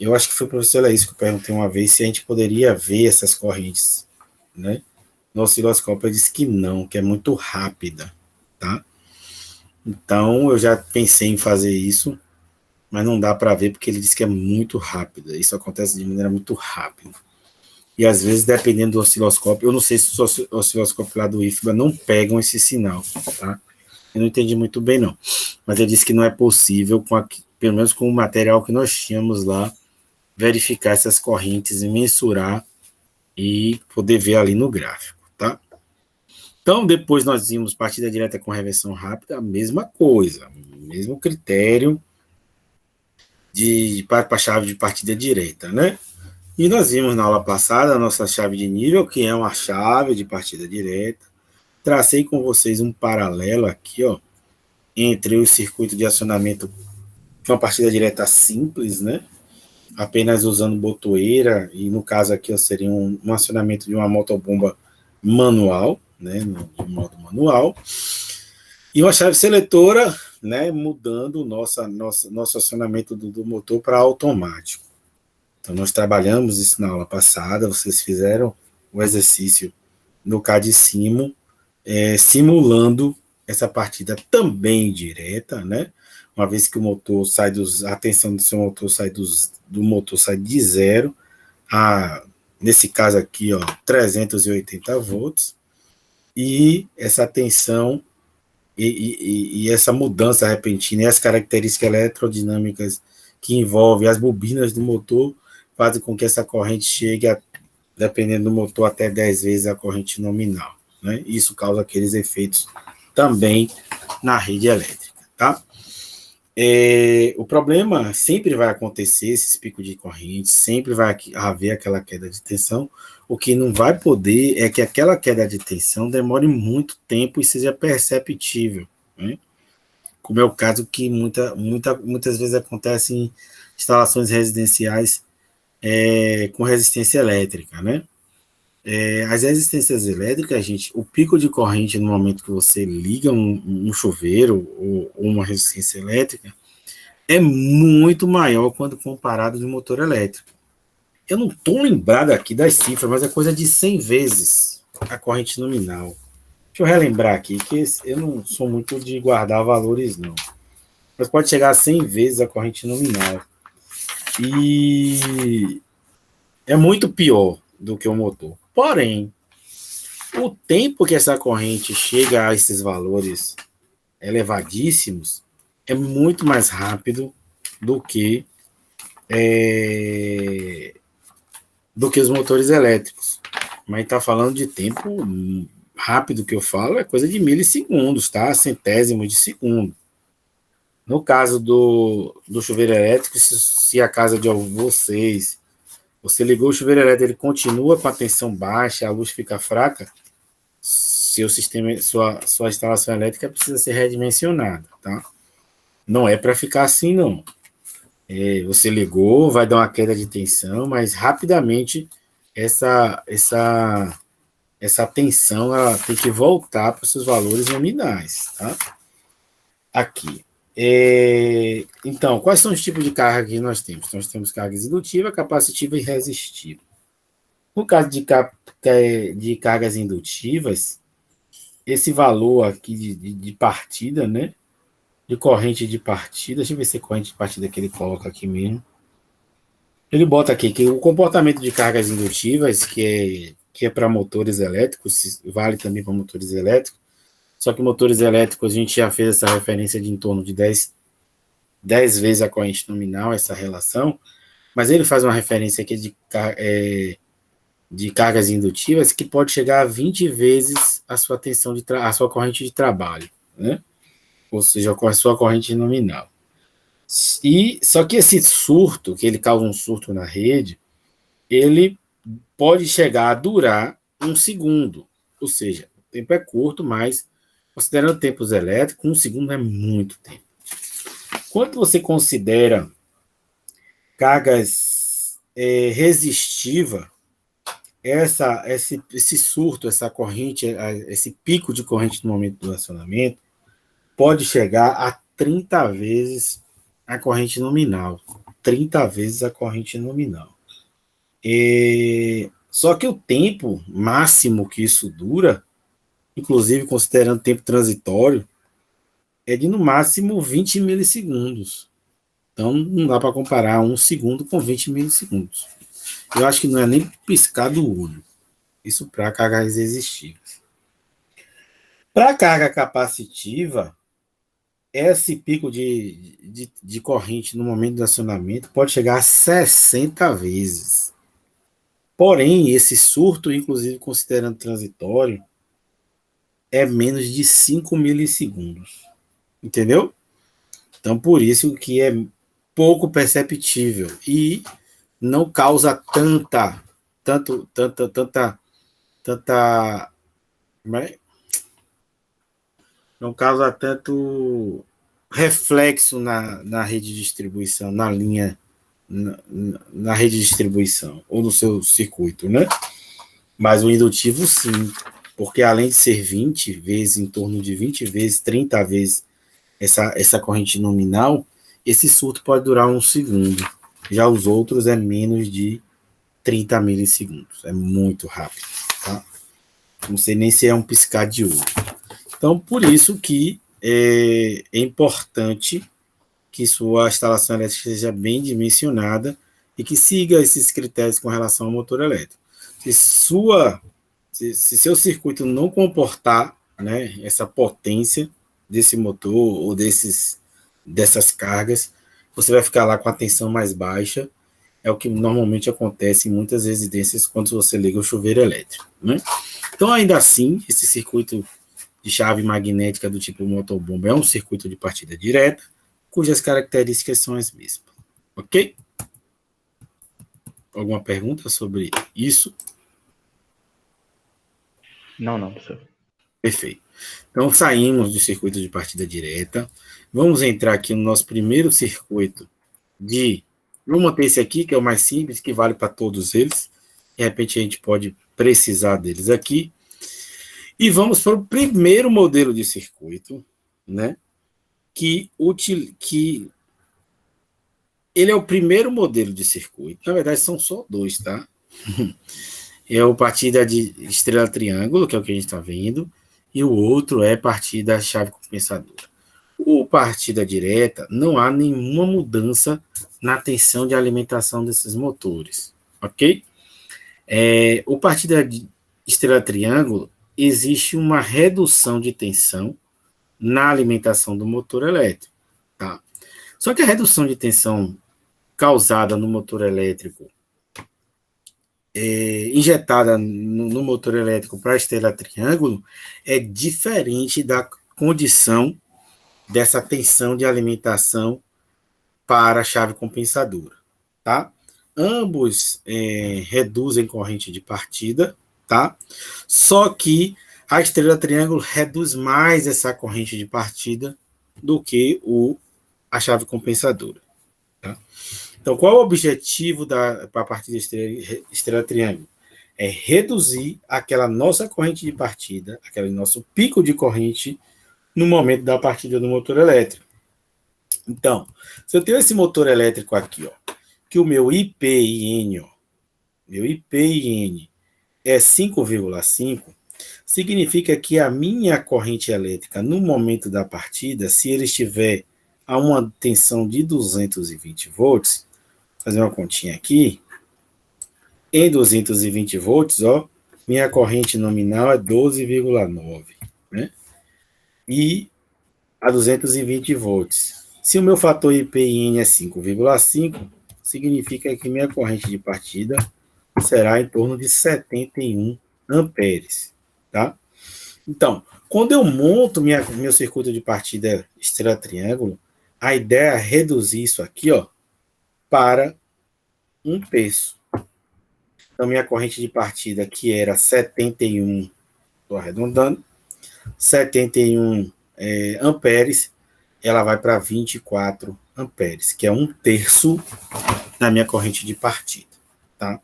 Eu acho que foi o professor Leilson que eu perguntei uma vez se a gente poderia ver essas correntes, né? No osciloscópio ele disse que não, que é muito rápida, tá? Então eu já pensei em fazer isso, mas não dá para ver porque ele disse que é muito rápida. Isso acontece de maneira muito rápida. E às vezes, dependendo do osciloscópio, eu não sei se os osciloscópios lá do IFBA não pegam esse sinal, tá? Eu não entendi muito bem, não. Mas ele disse que não é possível, pelo menos com o material que nós tínhamos lá, verificar essas correntes e mensurar e poder ver ali no gráfico, tá? Então, depois nós vimos partida direta com reversão rápida, a mesma coisa, mesmo critério para a chave de partida direta, né? E nós vimos na aula passada a nossa chave de nível, que é uma chave de partida direta. Tracei com vocês um paralelo aqui, ó, entre o circuito de acionamento de uma partida direta simples, né? Apenas usando botoeira, e no caso aqui ó, seria um acionamento de uma motobomba manual, né? De modo manual. E uma chave seletora, né? Mudando o nosso acionamento do motor para automático. Então, nós trabalhamos isso na aula passada, vocês fizeram o exercício no CAD-Simo, simulando essa partida também direta, né? Uma vez que o motor sai a tensão do seu motor sai do motor sai de zero a, nesse caso aqui, ó, 380 volts, e essa tensão e essa mudança repentina e as características eletrodinâmicas que envolvem as bobinas do motor fazem com que essa corrente chegue, dependendo do motor, até 10 vezes a corrente nominal, né? Isso causa aqueles efeitos também na rede elétrica, tá? O problema sempre vai acontecer, esses picos de corrente, sempre vai haver aquela queda de tensão. O que não vai poder é que aquela queda de tensão demore muito tempo e seja perceptível, né? Como é o caso que muitas vezes acontece em instalações residenciais com resistência elétrica, né? As resistências elétricas, gente, o pico de corrente no momento que você liga um chuveiro ou uma resistência elétrica é muito maior quando comparado de um motor elétrico. Eu não estou lembrado aqui das cifras, mas é coisa de 100 vezes a corrente nominal. Deixa eu relembrar aqui, que eu não sou muito de guardar valores, não. Mas pode chegar a 100 vezes a corrente nominal. E é muito pior do que o motor. Porém, o tempo que essa corrente chega a esses valores elevadíssimos é muito mais rápido do que os motores elétricos. Mas está falando de tempo rápido que eu falo é coisa de milissegundos, tá? Centésimos de segundo. No caso do chuveiro elétrico, se a casa de vocês, você ligou o chuveiro elétrico, ele continua com a tensão baixa, a luz fica fraca, seu sistema, sua instalação elétrica precisa ser redimensionada, tá? Não é para ficar assim, não. Você ligou, vai dar uma queda de tensão, mas rapidamente essa tensão ela tem que voltar para os seus valores nominais, tá? Aqui. Então, quais são os tipos de carga que nós temos? Nós temos cargas indutiva, capacitiva e resistiva. No caso de cargas indutivas, esse valor aqui de partida, né? De corrente de partida, deixa eu ver se é corrente de partida que ele coloca aqui mesmo. Ele bota aqui que o comportamento de cargas indutivas, que é para motores elétricos, vale também para motores elétricos, só que motores elétricos a gente já fez essa referência de em torno de 10 vezes a corrente nominal, essa relação, mas ele faz uma referência aqui de cargas indutivas que pode chegar a 20 vezes a sua tensão a sua corrente de trabalho, né? Ou seja, com a sua corrente nominal. Só que esse surto, que ele causa um surto na rede, ele pode chegar a durar 1 segundo. Ou seja, o tempo é curto, mas considerando tempos elétricos, 1 segundo é muito tempo. Quando você considera cargas resistivas, esse surto, essa corrente, esse pico de corrente no momento do acionamento, pode chegar a 30 vezes a corrente nominal. 30 vezes a corrente nominal. Só que o tempo máximo que isso dura, inclusive considerando tempo transitório, é de no máximo 20 milissegundos. Então não dá para comparar 1 segundo com 20 milissegundos. Eu acho que não é nem piscar do olho. Isso para cargas resistivas. Para carga capacitiva, esse pico de corrente no momento do acionamento pode chegar a 60 vezes. Porém, esse surto, inclusive considerando transitório, é menos de 5 milissegundos. Entendeu? Então, por isso que é pouco perceptível e não causa tanta não causa tanto reflexo na rede de distribuição, na linha, na rede de distribuição, ou no seu circuito, né? Mas o indutivo, sim, porque além de ser 20 vezes, em torno de 20 vezes, 30 vezes essa corrente nominal, esse surto pode durar 1 segundo. Já os outros é menos de 30 milissegundos. É muito rápido, tá? Não sei nem se é um piscar de olho. Então, por isso que é importante que sua instalação elétrica seja bem dimensionada e que siga esses critérios com relação ao motor elétrico. Se seu circuito não comportar, né, essa potência desse motor ou dessas cargas, você vai ficar lá com a tensão mais baixa. É o que normalmente acontece em muitas residências quando você liga o chuveiro elétrico, né? Então, ainda assim, esse circuito de chave magnética do tipo motobomba é um circuito de partida direta, cujas características são as mesmas. Ok? Alguma pergunta sobre isso? Não, professor. Perfeito. Então, saímos do circuito de partida direta. Vamos entrar aqui no nosso primeiro circuito Vamos manter esse aqui, que é o mais simples, que vale para todos eles. De repente, a gente pode precisar deles aqui. E vamos para o primeiro modelo de circuito, né? Que ele é o primeiro modelo de circuito. Na verdade, são só 2, tá? É o partida de estrela-triângulo, que é o que a gente está vendo, e o outro é partida chave compensadora. O partida direta, não há nenhuma mudança na tensão de alimentação desses motores, ok? O partida de estrela-triângulo, existe uma redução de tensão na alimentação do motor elétrico, tá? Só que a redução de tensão causada no motor elétrico injetada no motor elétrico para a esteira triângulo é diferente da condição dessa tensão de alimentação para a chave compensadora, tá? Ambos reduzem corrente de partida, tá? Só que a estrela triângulo reduz mais essa corrente de partida do que a chave compensadora, tá? Então, qual é o objetivo para a partida estrela triângulo? É reduzir aquela nossa corrente de partida, aquele nosso pico de corrente no momento da partida do motor elétrico. Então, se eu tenho esse motor elétrico aqui, ó, que o meu IPIN, ó, meu IPIN é 5,5, significa que a minha corrente elétrica no momento da partida, se ele estiver a uma tensão de 220 volts, vou fazer uma continha aqui, em 220 volts, ó, minha corrente nominal é 12,9, né? E a 220 volts. Se o meu fator IPIN é 5,5, significa que minha corrente de partida será em torno de 71 amperes, tá? Então, quando eu monto meu circuito de partida estrela triângulo, a ideia é reduzir isso aqui, ó, para 1/3. Então, minha corrente de partida, que era 71, estou arredondando, 71 amperes, ela vai para 24 amperes, que é 1/3 da minha corrente de partida, tá?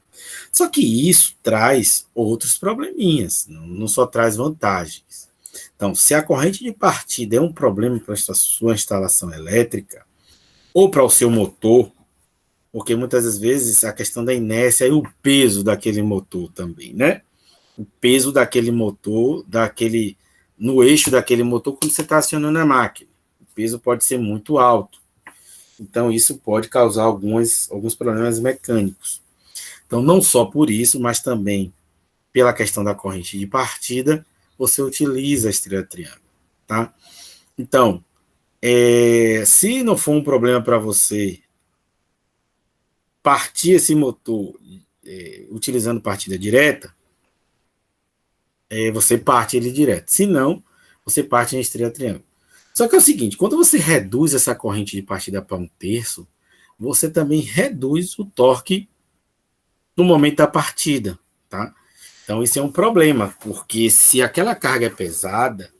Só que isso traz outros probleminhas, não só traz vantagens. Então, se a corrente de partida é um problema para a sua instalação elétrica, ou para o seu motor, porque muitas das vezes a questão da inércia e o peso daquele motor também, né? O peso daquele motor, no eixo daquele motor quando você está acionando a máquina. O peso pode ser muito alto. Então, isso pode causar alguns problemas mecânicos. Então, não só por isso, mas também pela questão da corrente de partida, você utiliza a estrela triângulo, tá? Então, se não for um problema para você partir esse motor utilizando partida direta, você parte ele direto. Se não, você parte em estrela triângulo. Só que é o seguinte, quando você reduz essa corrente de partida para 1/3, você também reduz o torque no momento da partida, tá? Então, isso é um problema, porque se aquela carga é pesada,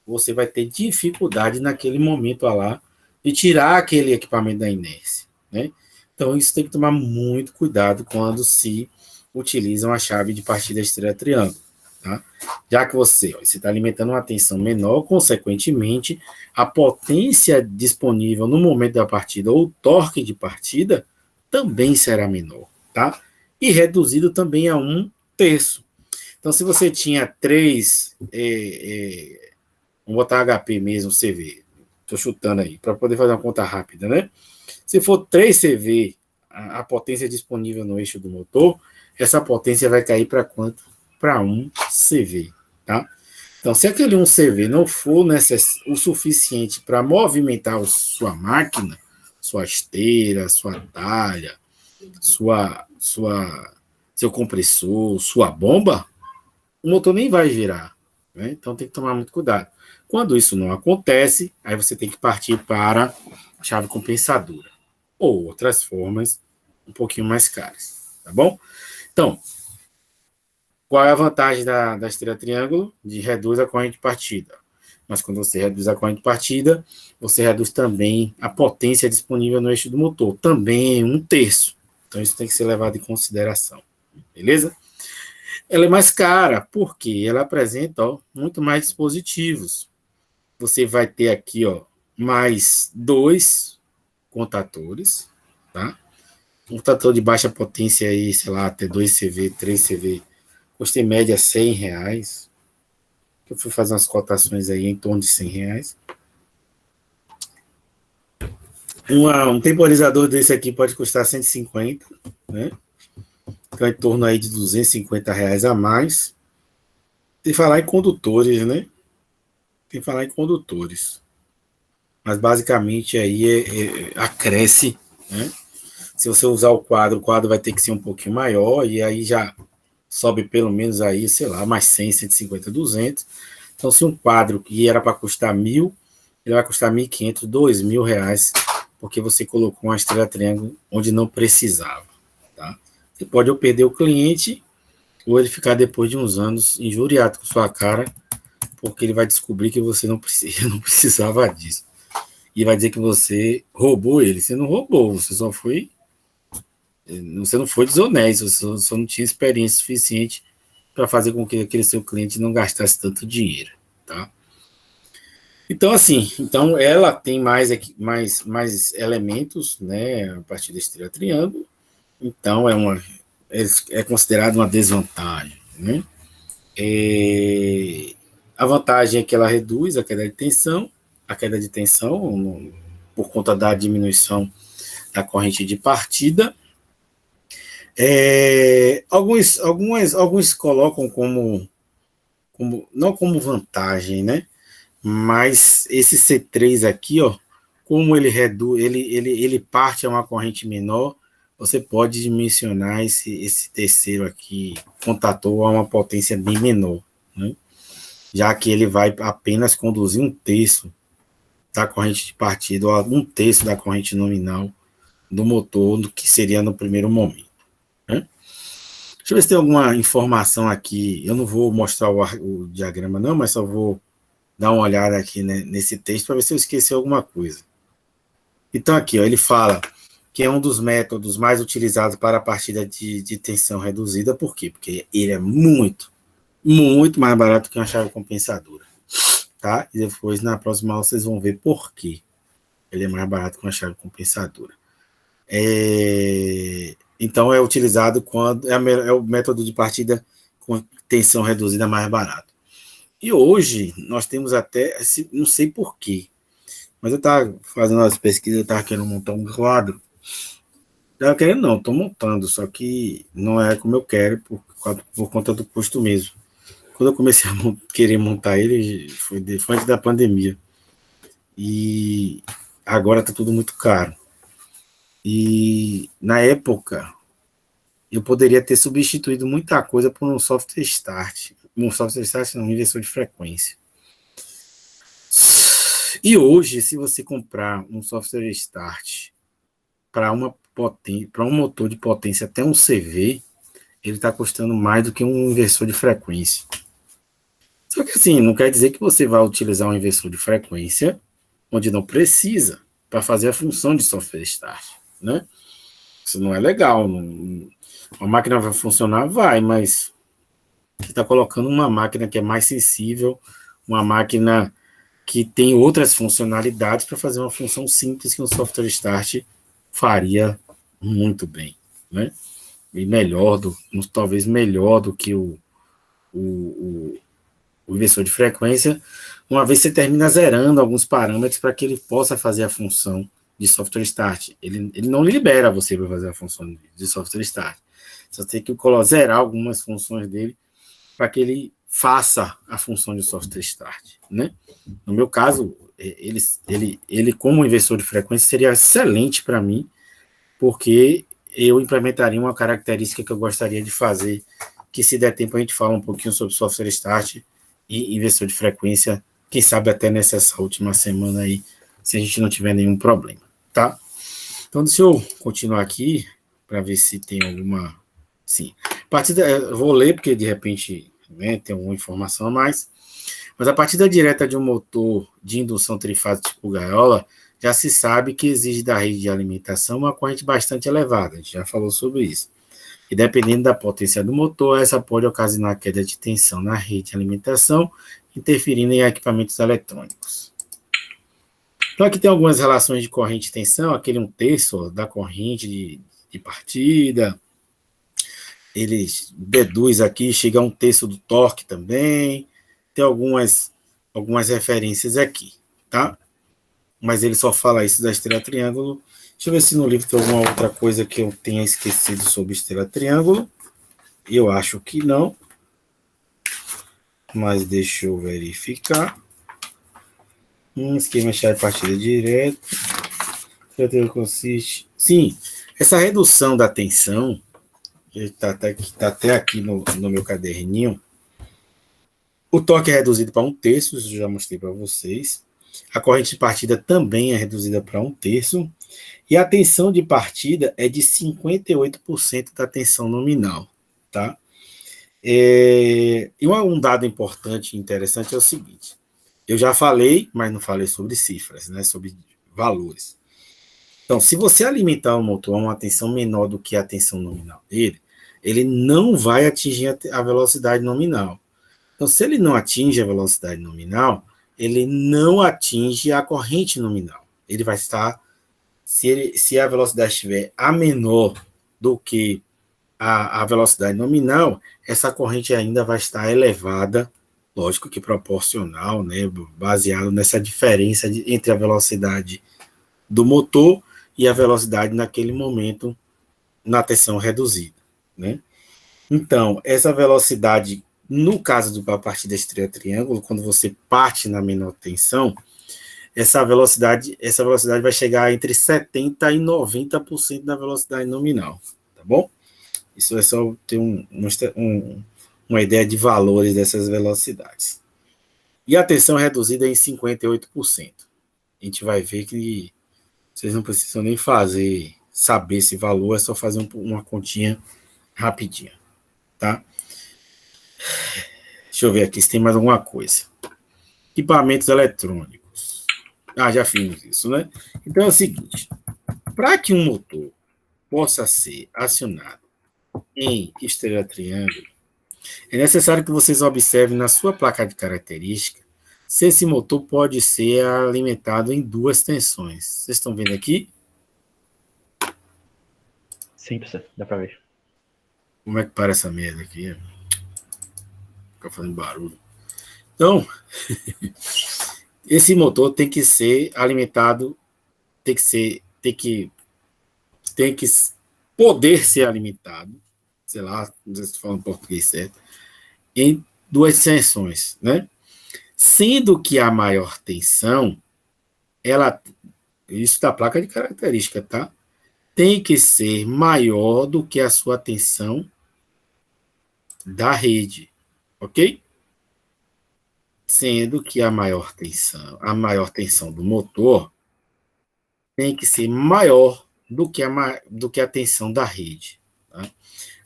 você vai ter dificuldade naquele momento lá de tirar aquele equipamento da inércia, né? Então, isso tem que tomar muito cuidado quando se utiliza uma chave de partida estrela triângulo, tá? Já que você está alimentando uma tensão menor, consequentemente, a potência disponível no momento da partida ou o torque de partida também será menor, tá? E reduzido também a 1/3. Então, se você tinha 3, vamos botar HP mesmo, CV, estou chutando aí, para poder fazer uma conta rápida, né? Se for 3 CV, a potência disponível no eixo do motor, essa potência vai cair para quanto? Para 1 CV, tá? Então, se aquele 1 CV não for o suficiente para movimentar sua máquina, sua esteira, sua talha, seu compressor, sua bomba, o motor nem vai girar, né? Então tem que tomar muito cuidado. Quando isso não acontece, aí você tem que partir para a chave compensadora ou outras formas um pouquinho mais caras, tá bom? Então, qual é a vantagem da esteira triângulo? De reduz a corrente de partida. Mas quando você reduz a corrente de partida, você reduz também a potência disponível no eixo do motor, também 1/3. Então isso tem que ser levado em consideração, beleza? Ela é mais cara, porque ela apresenta muito mais dispositivos. Você vai ter aqui mais 2 contatores, tá? Um contator de baixa potência aí, sei lá, até 2 CV, 3 CV, custa em média R$100. Eu fui fazer umas cotações aí em torno de R$100. Um temporizador desse aqui pode custar 150, né? Então, em torno aí de R$250 a mais. Tem que falar em condutores, né? Tem que falar em condutores. Mas basicamente aí acresce, né? Se você usar o quadro vai ter que ser um pouquinho maior, e aí já sobe pelo menos aí, sei lá, mais 100, 150, 200. Então, se um quadro que era para custar 1.000, ele vai custar 1.500, 2.000 reais, porque você colocou uma estrela triângulo onde não precisava. Tá? Você pode ou perder o cliente, ou ele ficar depois de uns anos injuriado com sua cara, porque ele vai descobrir que você não precisava disso. E vai dizer que você roubou ele. Você não roubou, você não foi desonesto, você só não tinha experiência suficiente para fazer com que aquele seu cliente não gastasse tanto dinheiro, tá? Então, assim, ela tem mais elementos, né, a partir da estrela triângulo, então é considerado uma desvantagem, né? A vantagem é que ela reduz a queda de tensão por conta da diminuição da corrente de partida. Alguns colocam não como vantagem, né? Mas esse C3 aqui, ó, como ele reduz, ele parte a uma corrente menor, você pode dimensionar esse terceiro aqui, contator, a uma potência bem menor, né? Já que ele vai apenas conduzir um terço da corrente de partida, ou um terço da corrente nominal do motor, do que seria no primeiro momento, né? Deixa eu ver se tem alguma informação aqui. Eu não vou mostrar o diagrama, não, mas só vou dar uma olhada aqui, né, nesse texto para ver se eu esqueci alguma coisa. Então, aqui, ó, ele fala que é um dos métodos mais utilizados para a partida de tensão reduzida. Por quê? Porque ele é muito, muito mais barato que uma chave compensadora. Tá? E depois, na próxima aula, vocês vão ver por quê ele é mais barato que uma chave compensadora. Então, é utilizado quando é o método de partida com tensão reduzida mais barato. E hoje, nós temos até, não sei por quê, mas eu estava fazendo as pesquisas, eu estava querendo montar um quadro. Estava querendo não, estou montando, só que não é como eu quero, por conta do custo mesmo. Quando eu comecei a querer montar ele, foi antes da pandemia. E agora está tudo muito caro. E na época, eu poderia ter substituído muita coisa por um software start. Um software start não, um inversor de frequência. E hoje, se você comprar um software start para um motor de potência até um CV, ele está custando mais do que um inversor de frequência. Só que assim, não quer dizer que você vai utilizar um inversor de frequência onde não precisa para fazer a função de software start, né? Isso não é legal. A máquina vai funcionar? Vai, mas você está colocando uma máquina que é mais sensível, uma máquina que tem outras funcionalidades para fazer uma função simples que um software start faria muito bem, né? E talvez melhor do que o inversor de frequência, uma vez você termina zerando alguns parâmetros para que ele possa fazer a função de software start. Ele não libera você para fazer a função de software start. Você tem que zerar algumas funções dele para que ele faça a função de software start, né? No meu caso, ele como inversor de frequência seria excelente para mim, porque eu implementaria uma característica que eu gostaria de fazer, que se der tempo a gente fala um pouquinho sobre software start e inversor de frequência, quem sabe até nessa última semana aí, se a gente não tiver nenhum problema, tá? Então, deixa eu continuar aqui, para ver se tem alguma... Sim. Eu vou ler, porque de repente, né, tem alguma informação a mais. Mas a partida direta de um motor de indução trifásica tipo gaiola, já se sabe que exige da rede de alimentação uma corrente bastante elevada. A gente já falou sobre isso. E dependendo da potência do motor, essa pode ocasionar queda de tensão na rede de alimentação, interferindo em equipamentos eletrônicos. Então, aqui tem algumas relações de corrente e tensão, aquele 1/3 da corrente de partida. Ele deduz aqui, chega a 1/3 do torque também. Tem algumas referências aqui, tá? Mas ele só fala isso da estrela triângulo. Deixa eu ver se no livro tem alguma outra coisa que eu tenha esquecido sobre estrela triângulo. Eu acho que não. Mas deixa eu verificar. Esquema de chave partida direto. Consiste... Sim, Essa redução da tensão, está até aqui no meu caderninho, o torque é reduzido para 1/3, isso eu já mostrei para vocês. A corrente de partida também é reduzida para 1/3. E a tensão de partida é de 58% da tensão nominal, tá? E um dado importante e interessante é o seguinte: eu já falei, mas não falei sobre cifras, né? Sobre valores. Então, se você alimentar o motor a uma tensão menor do que a tensão nominal dele, ele não vai atingir a velocidade nominal. Então, se ele não atinge a velocidade nominal, ele não atinge a corrente nominal. Ele vai estar, se a velocidade estiver a menor do que a velocidade nominal, essa corrente ainda vai estar elevada, lógico que proporcional, né, baseado nessa diferença entre a velocidade do motor e a velocidade naquele momento na tensão reduzida, né? Então, essa velocidade, no caso da partida estrela-triângulo, quando você parte na menor tensão, essa velocidade vai chegar entre 70% e 90% da velocidade nominal, tá bom? Isso é só ter uma ideia de valores dessas velocidades. E a tensão reduzida é em 58%. A gente vai ver que vocês não precisam nem saber esse valor, é só fazer uma continha rapidinha, tá? Deixa eu ver aqui se tem mais alguma coisa. Equipamentos eletrônicos. Já fiz isso, né? Então é o seguinte: para que um motor possa ser acionado em estrela-triângulo, é necessário que vocês observem na sua placa de característica se esse motor pode ser alimentado em 2 tensões. Vocês estão vendo aqui? Sim, professor, dá para ver. Como é que para essa merda aqui? Fica fazendo barulho. Então, esse motor tem que ser alimentado, tem que poder ser alimentado, sei lá, não sei se estou falando português certo, em 2 tensões, né? Sendo que a maior tensão, isso da placa de característica, tá? Tem que ser maior do que a sua tensão da rede, ok? Sendo que a maior tensão do motor tem que ser maior do que a tensão da rede. Tá?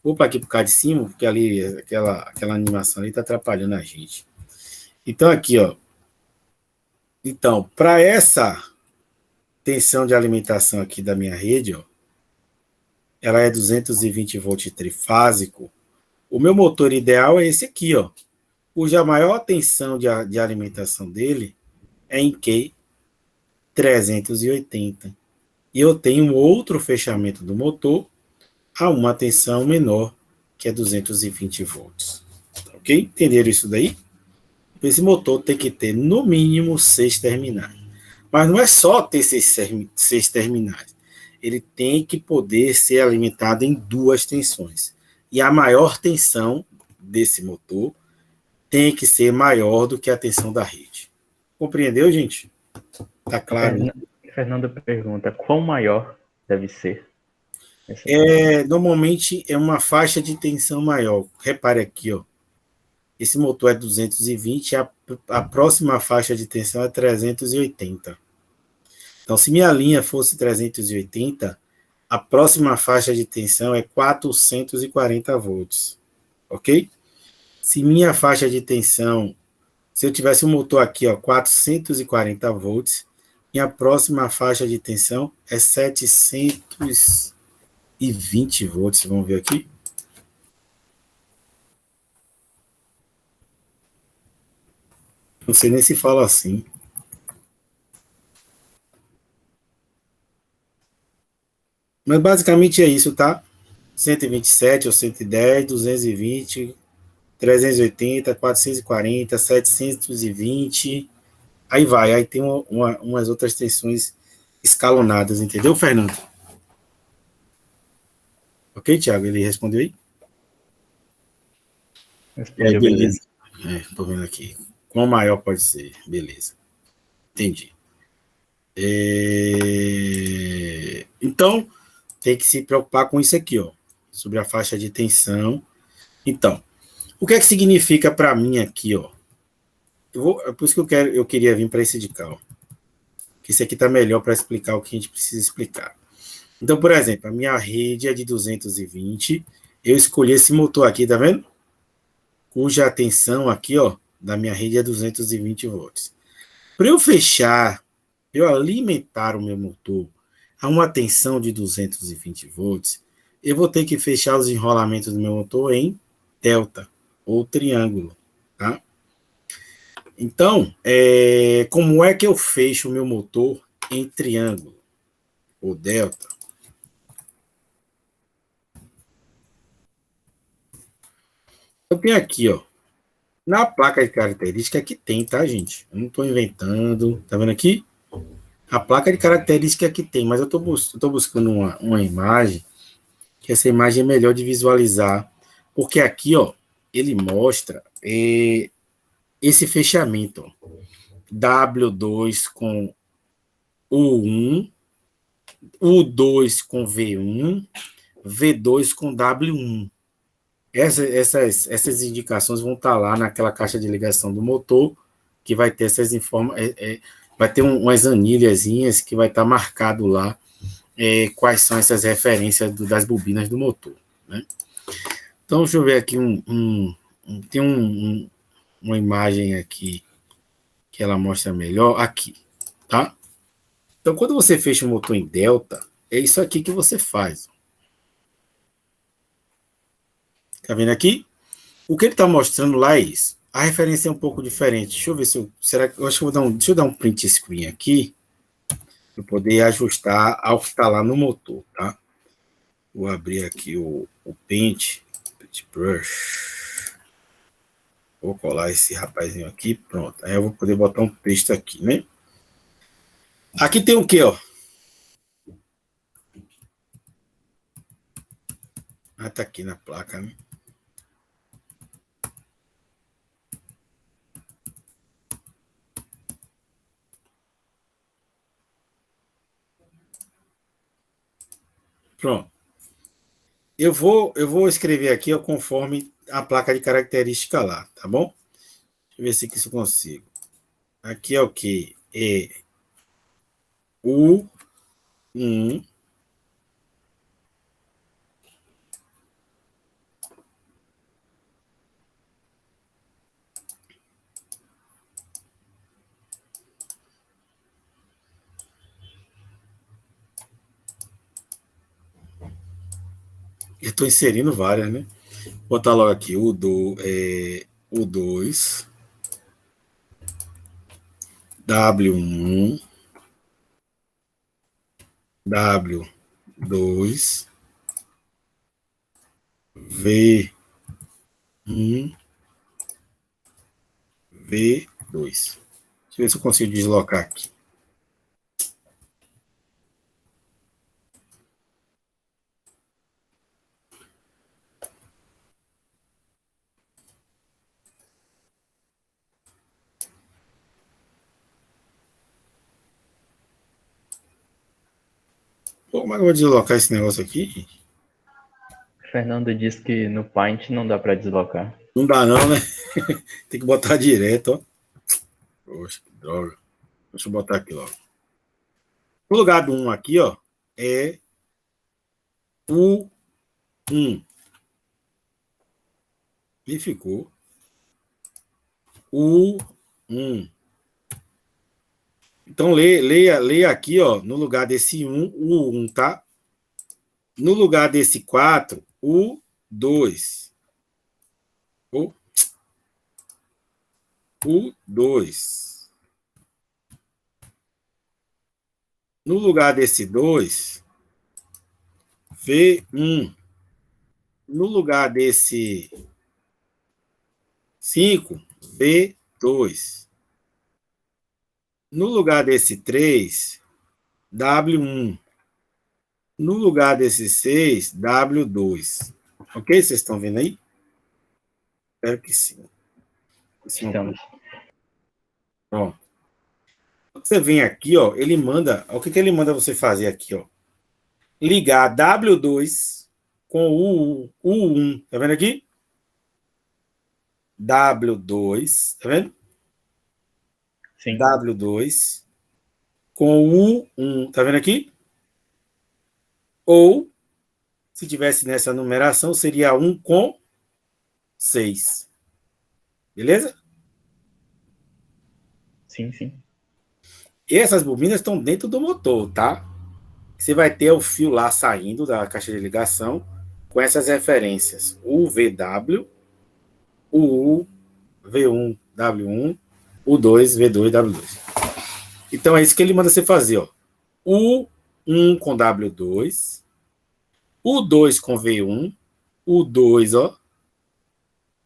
Vou para aqui para o cá de cima, porque ali aquela animação ali está atrapalhando a gente. Então, aqui, ó. Então, para essa tensão de alimentação aqui da minha rede, ó, ela é 220 volts trifásico. O meu motor ideal é esse aqui, ó, cuja maior tensão de alimentação dele é em Q 380. E eu tenho outro fechamento do motor a uma tensão menor, que é 220 volts. Ok? Entenderam isso daí? Esse motor tem que ter, no mínimo, 6 terminais. Mas não é só ter 6 terminais. Ele tem que poder ser alimentado em 2 tensões. E a maior tensão desse motor tem que ser maior do que a tensão da rede. Compreendeu, gente? Tá claro? Fernando pergunta, quão maior deve ser? Normalmente é uma faixa de tensão maior. Repare aqui, ó. Esse motor é 220, a próxima faixa de tensão é 380. Então, se minha linha fosse 380, a próxima faixa de tensão é 440 volts. Ok? Se minha faixa de tensão, se eu tivesse um motor aqui, ó, 440 volts, minha próxima faixa de tensão é 720 volts. Vamos ver aqui. Não sei nem se fala assim. Mas basicamente é isso, tá? 127 ou 110, 220, 380, 440, 720. Aí vai, aí tem umas outras tensões escalonadas, entendeu, Fernando? Ok, Thiago? Ele respondeu aí? Respondeu, beleza. Tô vendo aqui. Qual maior pode ser? Beleza. Entendi. Então, tem que se preocupar com isso aqui, ó, sobre a faixa de tensão. Então, o que é que significa para mim aqui, ó? É por isso que eu queria vir para esse de cá, ó, que esse aqui está melhor para explicar o que a gente precisa explicar. Então, por exemplo, a minha rede é de 220, eu escolhi esse motor aqui, tá vendo? Cuja tensão aqui, ó, da minha rede é 220 volts. Para eu fechar, eu alimentar o meu motor a uma tensão de 220 volts, eu vou ter que fechar os enrolamentos do meu motor em delta, ou triângulo, tá? Então, como é que eu fecho o meu motor em triângulo, ou delta? Eu tenho aqui, ó, na placa de característica que tem, tá, gente? Eu não estou inventando, tá vendo aqui? A placa de característica que tem, mas eu estou buscando uma imagem, que essa imagem é melhor de visualizar, porque aqui, ó, ele mostra esse fechamento, ó, W2 com U1, U2 com V1, V2 com W1. Essas indicações vão estar lá naquela caixa de ligação do motor, que vai ter essas informações, vai ter umas anilhazinhas que vai estar marcado lá quais são essas referências das bobinas do motor, né? Então, deixa eu ver aqui tem uma imagem aqui que ela mostra melhor aqui, tá? Então, quando você fecha o motor em delta, é isso aqui que você faz. Tá vendo aqui? O que ele está mostrando lá é isso. A referência é um pouco diferente. Deixa eu ver se eu. Será que eu acho que eu vou dar deixa eu dar um print screen aqui para poder ajustar ao que está lá no motor, tá? Vou abrir aqui o Paint Brush. Vou colar esse rapazinho aqui, pronto. Aí eu vou poder botar um texto aqui, né? Aqui tem o quê, ó? Ah, tá aqui na placa, né? Pronto. Eu vou escrever aqui, ó, conforme a placa de característica lá, tá bom? Deixa eu ver se eu consigo. Aqui é o que? É U1. Eu estou inserindo várias, né? Vou botar logo aqui U2, W1, W2, V1, V2. Deixa eu ver se eu consigo deslocar aqui. Pô, como é que eu vou deslocar esse negócio aqui? Fernando disse que no Paint não dá para deslocar. Não dá não, né? Tem que botar direto, ó. Poxa, que droga. Deixa eu botar aqui logo. No lugar do 1 aqui, ó, é U1. E ficou U1. Então, leia aqui, ó, no lugar desse 1, o 1, tá? No lugar desse 4, o 2. O 2. No lugar desse 2, V1. No lugar desse 5, V2. No lugar desse 3, W1. No lugar desse 6, W2. Ok? Vocês estão vendo aí? Espero que sim. Estamos. Ó. Quando você vem aqui, ó, ele manda. O que ele manda você fazer aqui, ó? ligar W2 com o U1. Tá vendo aqui? W2, tá vendo? Sim. W2 com o U1, tá vendo aqui? Ou, se tivesse nessa numeração, seria 1 com 6. Beleza? Sim, sim. E essas bobinas estão dentro do motor, tá? Você vai ter o fio lá saindo da caixa de ligação com essas referências. O VW, o U, V1, W1, o 2, V2, W2. Então é isso que ele manda você fazer, ó. O 1 com W2, o 2 com V1, o 2, ó,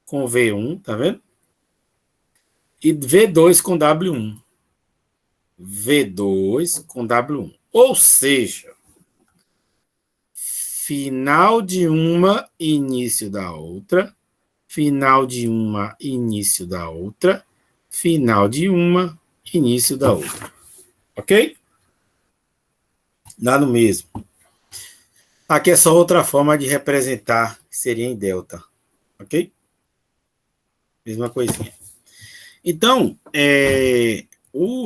com V1, tá vendo? E V2 com W1. V2 com W1. Ou seja, final de uma, início da outra, final de uma, início da outra, final de uma, início da outra. Ok? Dá no mesmo. Aqui é só outra forma de representar, que seria em delta. Ok? Mesma coisinha. Então,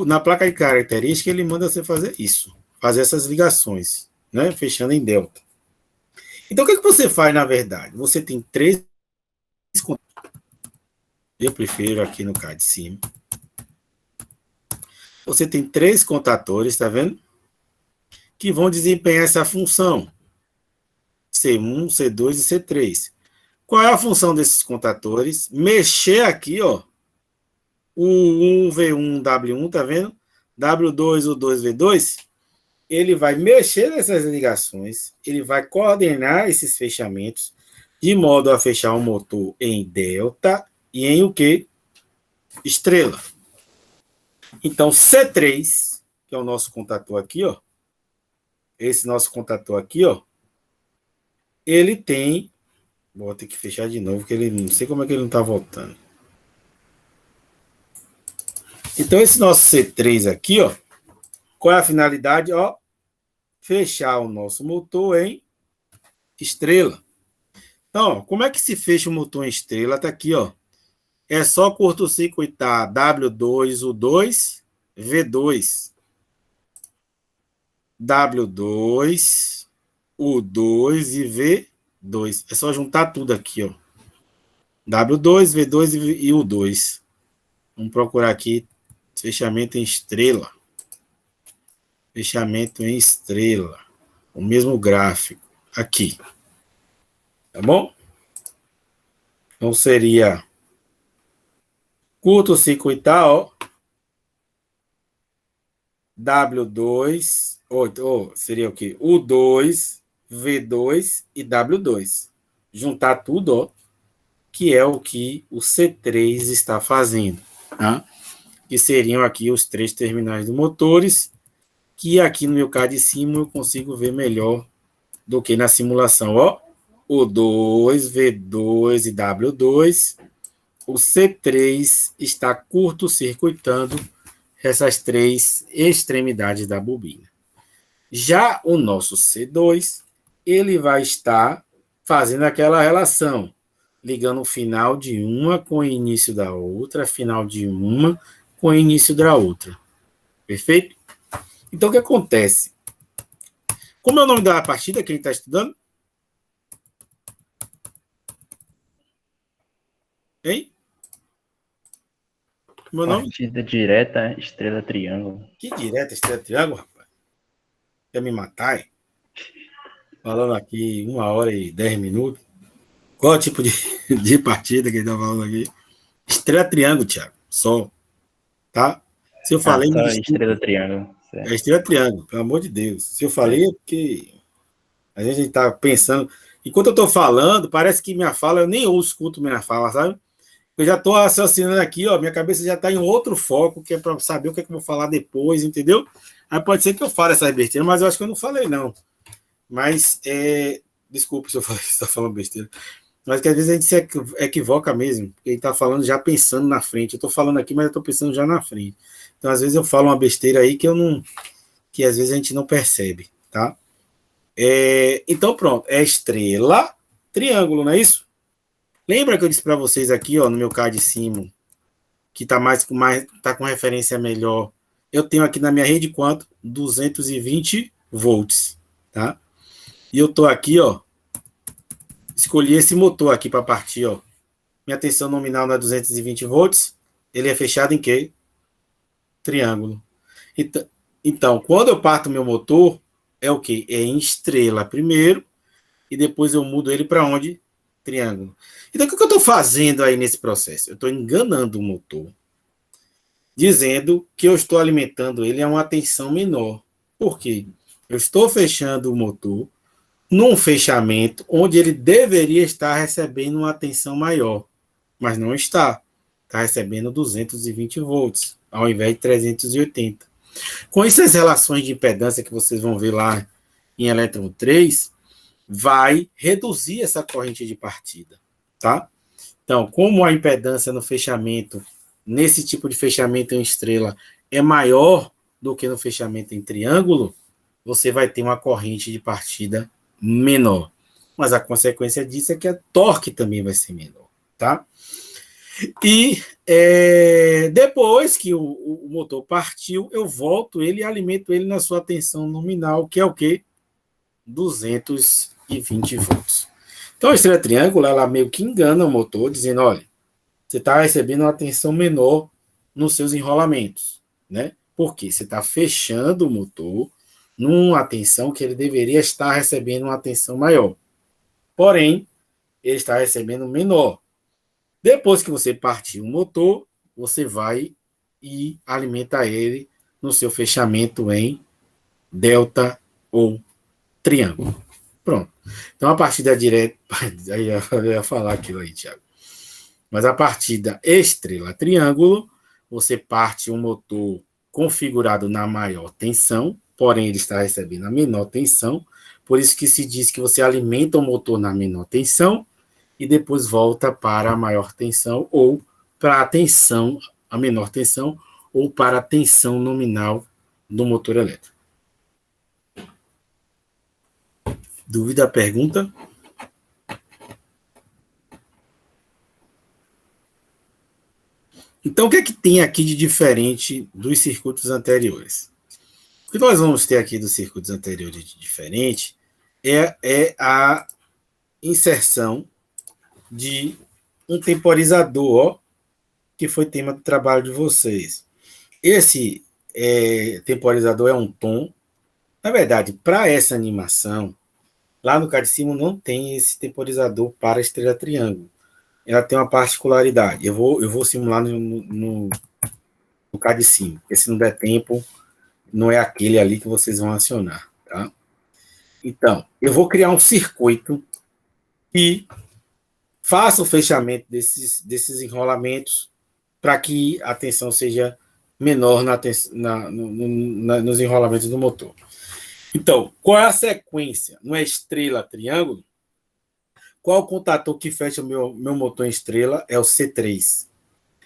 na placa de característica, ele manda você fazer isso. Fazer essas ligações, né? Fechando em delta. Então, o que você faz, na verdade? Você tem 3. Eu prefiro aqui no CAD de cima. Você tem 3 contadores, tá vendo? Que vão desempenhar essa função. C1, C2 e C3. Qual é a função desses contadores? Mexer aqui, ó. O 1, V1, W1, tá vendo? W2, U2, V2. Ele vai mexer nessas ligações. Ele vai coordenar esses fechamentos de modo a fechar o motor em delta e em o quê? Estrela. Então, C3, que é o nosso contator aqui, ó. Esse nosso contator aqui, ó. Ele tem... Vou ter que fechar de novo, porque ele não sei como é que ele não está voltando. Então, esse nosso C3 aqui, ó. Qual é a finalidade? Ó, fechar o nosso motor em estrela. Então, ó, como é que se fecha o motor em estrela? Tá aqui, ó. É só curto-circuitar W2, U2, V2. W2, U2 e V2. É só juntar tudo aqui, ó. W2, V2 e U2. Vamos procurar aqui fechamento em estrela. Fechamento em estrela. O mesmo gráfico. Aqui. Tá bom? Então seria curto-circuitar, ó. W2, seria o quê? U2, V2 e W2. Juntar tudo, ó, que é o que o C3 está fazendo, tá? Que seriam aqui os 3 terminais do motores, que aqui no meu CAD de cima eu consigo ver melhor do que na simulação, ó. U2, V2 e W2. O C3 está curto-circuitando essas 3 extremidades da bobina. Já o nosso C2, ele vai estar fazendo aquela relação, ligando o final de uma com o início da outra, final de uma com o início da outra. Perfeito? Então, o que acontece? Como é o nome da partida que a gente está estudando? Hein? Meu nome? Partida direta, estrela triângulo. Que direta, estrela triângulo, rapaz. Quer me matar, hein? Falando aqui 1h10. Qual é o tipo de partida que ele está falando aqui? Estrela triângulo, Thiago. Só. Tá? Se eu falei... Só estrela triângulo. É estrela triângulo, pelo amor de Deus. Se eu falei é porque a gente está pensando... Enquanto eu estou falando, parece que minha fala... Eu nem escuto minha fala, sabe? Eu já estou raciocinando aqui, ó. Minha cabeça já está em outro foco, que é para saber o que, é que eu vou falar depois, entendeu? Aí pode ser que eu fale essa besteira, mas eu acho que eu não falei, não. Mas, desculpe se eu falei que você está falando besteira. Mas que às vezes a gente se equivoca mesmo, porque ele está falando já pensando na frente. Eu estou falando aqui, mas eu estou pensando já na frente. Então, às vezes eu falo uma besteira aí que às vezes a gente não percebe, tá? Então, pronto. É estrela, triângulo, não é isso? Lembra que eu disse para vocês aqui, ó, no meu card de cima, que tá com referência melhor. Eu tenho aqui na minha rede quanto? 220 volts, tá? E eu tô aqui, ó, escolhi esse motor aqui para partir, ó. Minha tensão nominal não é 220 volts, ele é fechado em quê? Triângulo. Então, quando eu parto meu motor, é o quê? É em estrela primeiro, e depois eu mudo ele para onde? Triângulo. Então, o que eu estou fazendo aí nesse processo? Eu estou enganando o motor, dizendo que eu estou alimentando ele a uma tensão menor. Por quê? Eu estou fechando o motor num fechamento onde ele deveria estar recebendo uma tensão maior, mas não está. Está recebendo 220 volts, ao invés de 380. Com essas relações de impedância que vocês vão ver lá em elétron 3, vai reduzir essa corrente de partida, tá? Então, como a impedância no fechamento, nesse tipo de fechamento em estrela, é maior do que no fechamento em triângulo, você vai ter uma corrente de partida menor. Mas a consequência disso é que a torque também vai ser menor, tá? E depois que o motor partiu, eu volto ele e alimento ele na sua tensão nominal, que é o quê? 220 volts. Então, a estrela triângulo, ela meio que engana o motor, dizendo, olha, você está recebendo uma tensão menor nos seus enrolamentos, né? Porque você está fechando o motor numa tensão que ele deveria estar recebendo uma tensão maior. Porém, ele está recebendo menor. Depois que você partir o motor, você vai e alimenta ele no seu fechamento em delta ou triângulo. Pronto. Então, a partida direta... Aí eu ia falar aquilo aí, Thiago. Mas a partida estrela-triângulo, você parte um motor configurado na maior tensão, porém ele está recebendo a menor tensão, por isso que se diz que você alimenta o motor na menor tensão e depois volta para a maior tensão ou para a tensão, a menor tensão, ou para a tensão nominal do motor elétrico. Dúvida, pergunta? Então, o que é que tem aqui de diferente dos circuitos anteriores? O que nós vamos ter aqui dos circuitos anteriores de diferente é a inserção de um temporizador, ó, que foi tema do trabalho de vocês. Esse temporizador é um tom. Na verdade, para essa animação, lá no card de cima não tem esse temporizador para estrela triângulo. Ela tem uma particularidade. Eu vou simular no card de cima, porque se não der tempo, não é aquele ali que vocês vão acionar, tá? Então, eu vou criar um circuito que faça o fechamento desses enrolamentos para que a tensão seja menor nos enrolamentos do motor. Então, qual é a sequência? Não é estrela, triângulo? Qual o contator que fecha o meu motor em estrela? É o C3.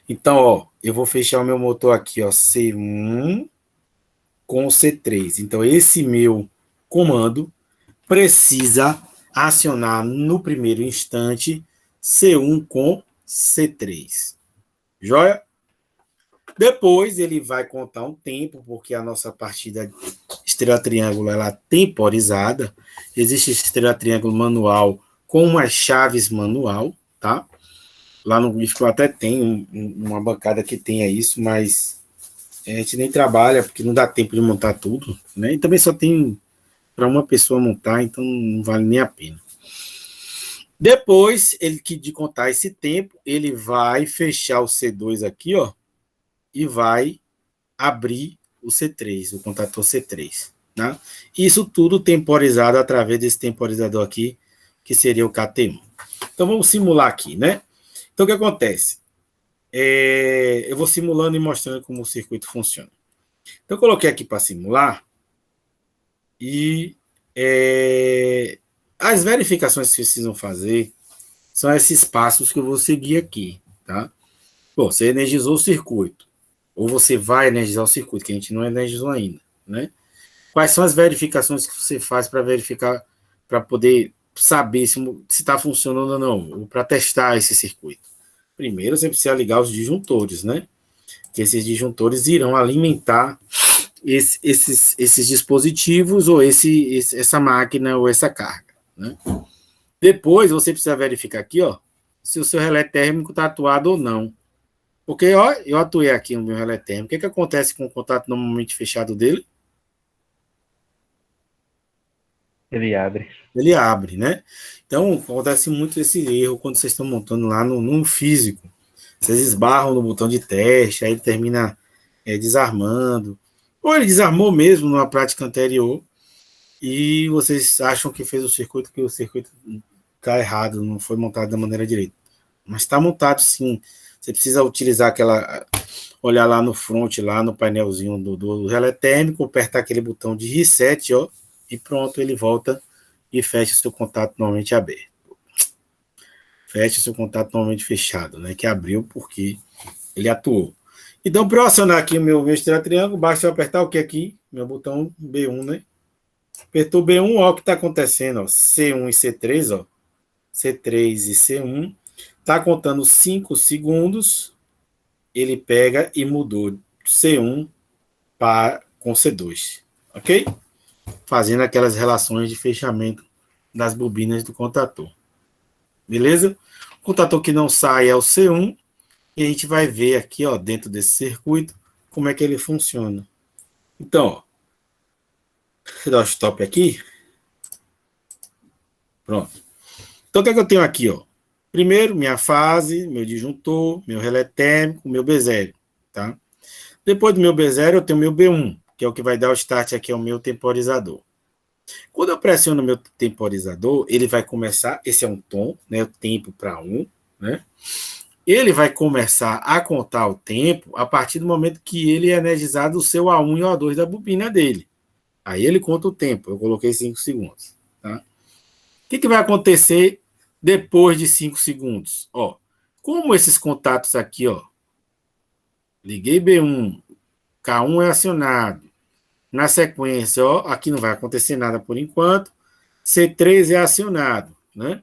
Então, ó, eu vou fechar o meu motor aqui, ó, C1 com o C3. Então, esse meu comando precisa acionar no primeiro instante C1 com C3. Joia? Depois ele vai contar um tempo, porque a nossa partida estrela triângulo ela é temporizada. Existe estrela triângulo manual com umas chaves manual, tá? Lá no GIF até tem uma bancada que tenha isso, mas a gente nem trabalha, porque não dá tempo de montar tudo, né? E também só tem para uma pessoa montar, então não vale nem a pena. Depois de contar esse tempo, ele vai fechar o C2 aqui, ó, e vai abrir o C3, o contator C3. Né? Isso tudo temporizado através desse temporizador aqui, que seria o KT1. Então, vamos simular aqui, né? Então, o que acontece? Eu vou simulando e mostrando como o circuito funciona. Então, eu coloquei aqui para simular e as verificações que vocês vão fazer são esses passos que eu vou seguir aqui, tá? Bom, você energizou o circuito, ou você vai energizar o circuito, que a gente não energizou ainda, né? Quais são as verificações que você faz para verificar, para poder saber se está funcionando ou não, ou para testar esse circuito? Primeiro, você precisa ligar os disjuntores, né? Que esses disjuntores irão alimentar esses dispositivos ou essa máquina ou essa carga, né? Depois, você precisa verificar aqui, ó, se o seu relé térmico está atuado ou não. Porque, ó, eu atuei aqui no meu relé térmico. O que acontece com o contato normalmente fechado dele? Ele abre. Ele abre, né? Então, acontece muito esse erro quando vocês estão montando lá no físico. Vocês esbarram no botão de teste, aí ele termina desarmando. Ou ele desarmou mesmo numa prática anterior e vocês acham que fez o circuito, que o circuito está errado, não foi montado da maneira direita. Mas está montado sim. Você precisa utilizar olhar lá no front, lá no painelzinho do relé térmico, apertar aquele botão de reset, ó, e pronto, ele volta e fecha o seu contato normalmente aberto. Fecha o seu contato normalmente fechado, né? Que abriu porque ele atuou. Então, para eu acionar aqui o meu estrela triângulo, basta eu apertar o que aqui? Meu botão B1, né? Apertou B1, ó, o que está acontecendo, ó, C1 e C3, ó, C3 e C1, está contando 5 segundos, ele pega e mudou C1 com C2, ok? Fazendo aquelas relações de fechamento das bobinas do contator. Beleza? O contator que não sai é o C1, e a gente vai ver aqui, ó, dentro desse circuito, como é que ele funciona. Então, ó, vou dar o stop aqui. Pronto. Então, o que é que eu tenho aqui, ó? Primeiro, minha fase, meu disjuntor, meu relé térmico, meu B0, tá? Depois do meu B0, eu tenho meu B1, que é o que vai dar o start aqui ao meu temporizador. Quando eu pressiono o meu temporizador, ele vai começar, esse é um tom, né, o tempo para 1, né? Ele vai começar a contar o tempo a partir do momento que ele é energizado o seu A1 e O2 da bobina dele. Aí ele conta o tempo, eu coloquei 5 segundos, tá? O que vai acontecer depois de 5 segundos? Ó, como esses contatos aqui, ó, liguei B1, K1 é acionado. Na sequência, ó, aqui não vai acontecer nada por enquanto. C3 é acionado, né?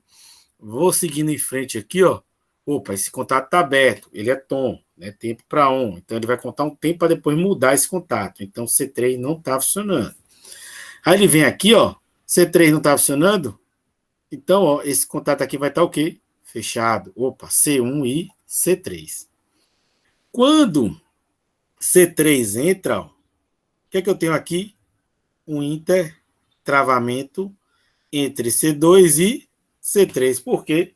Vou seguindo em frente aqui, ó. Opa, esse contato está aberto, ele é tom, né? Tempo para on. Então ele vai contar um tempo para depois mudar esse contato. Então C3 não está funcionando. Aí ele vem aqui, ó. C3 não está funcionando. Então, ó, esse contato aqui vai estar o quê? Fechado. Opa, C1 e C3. Quando C3 entra, ó, o que é que eu tenho aqui? Um intertravamento entre C2 e C3. Por quê?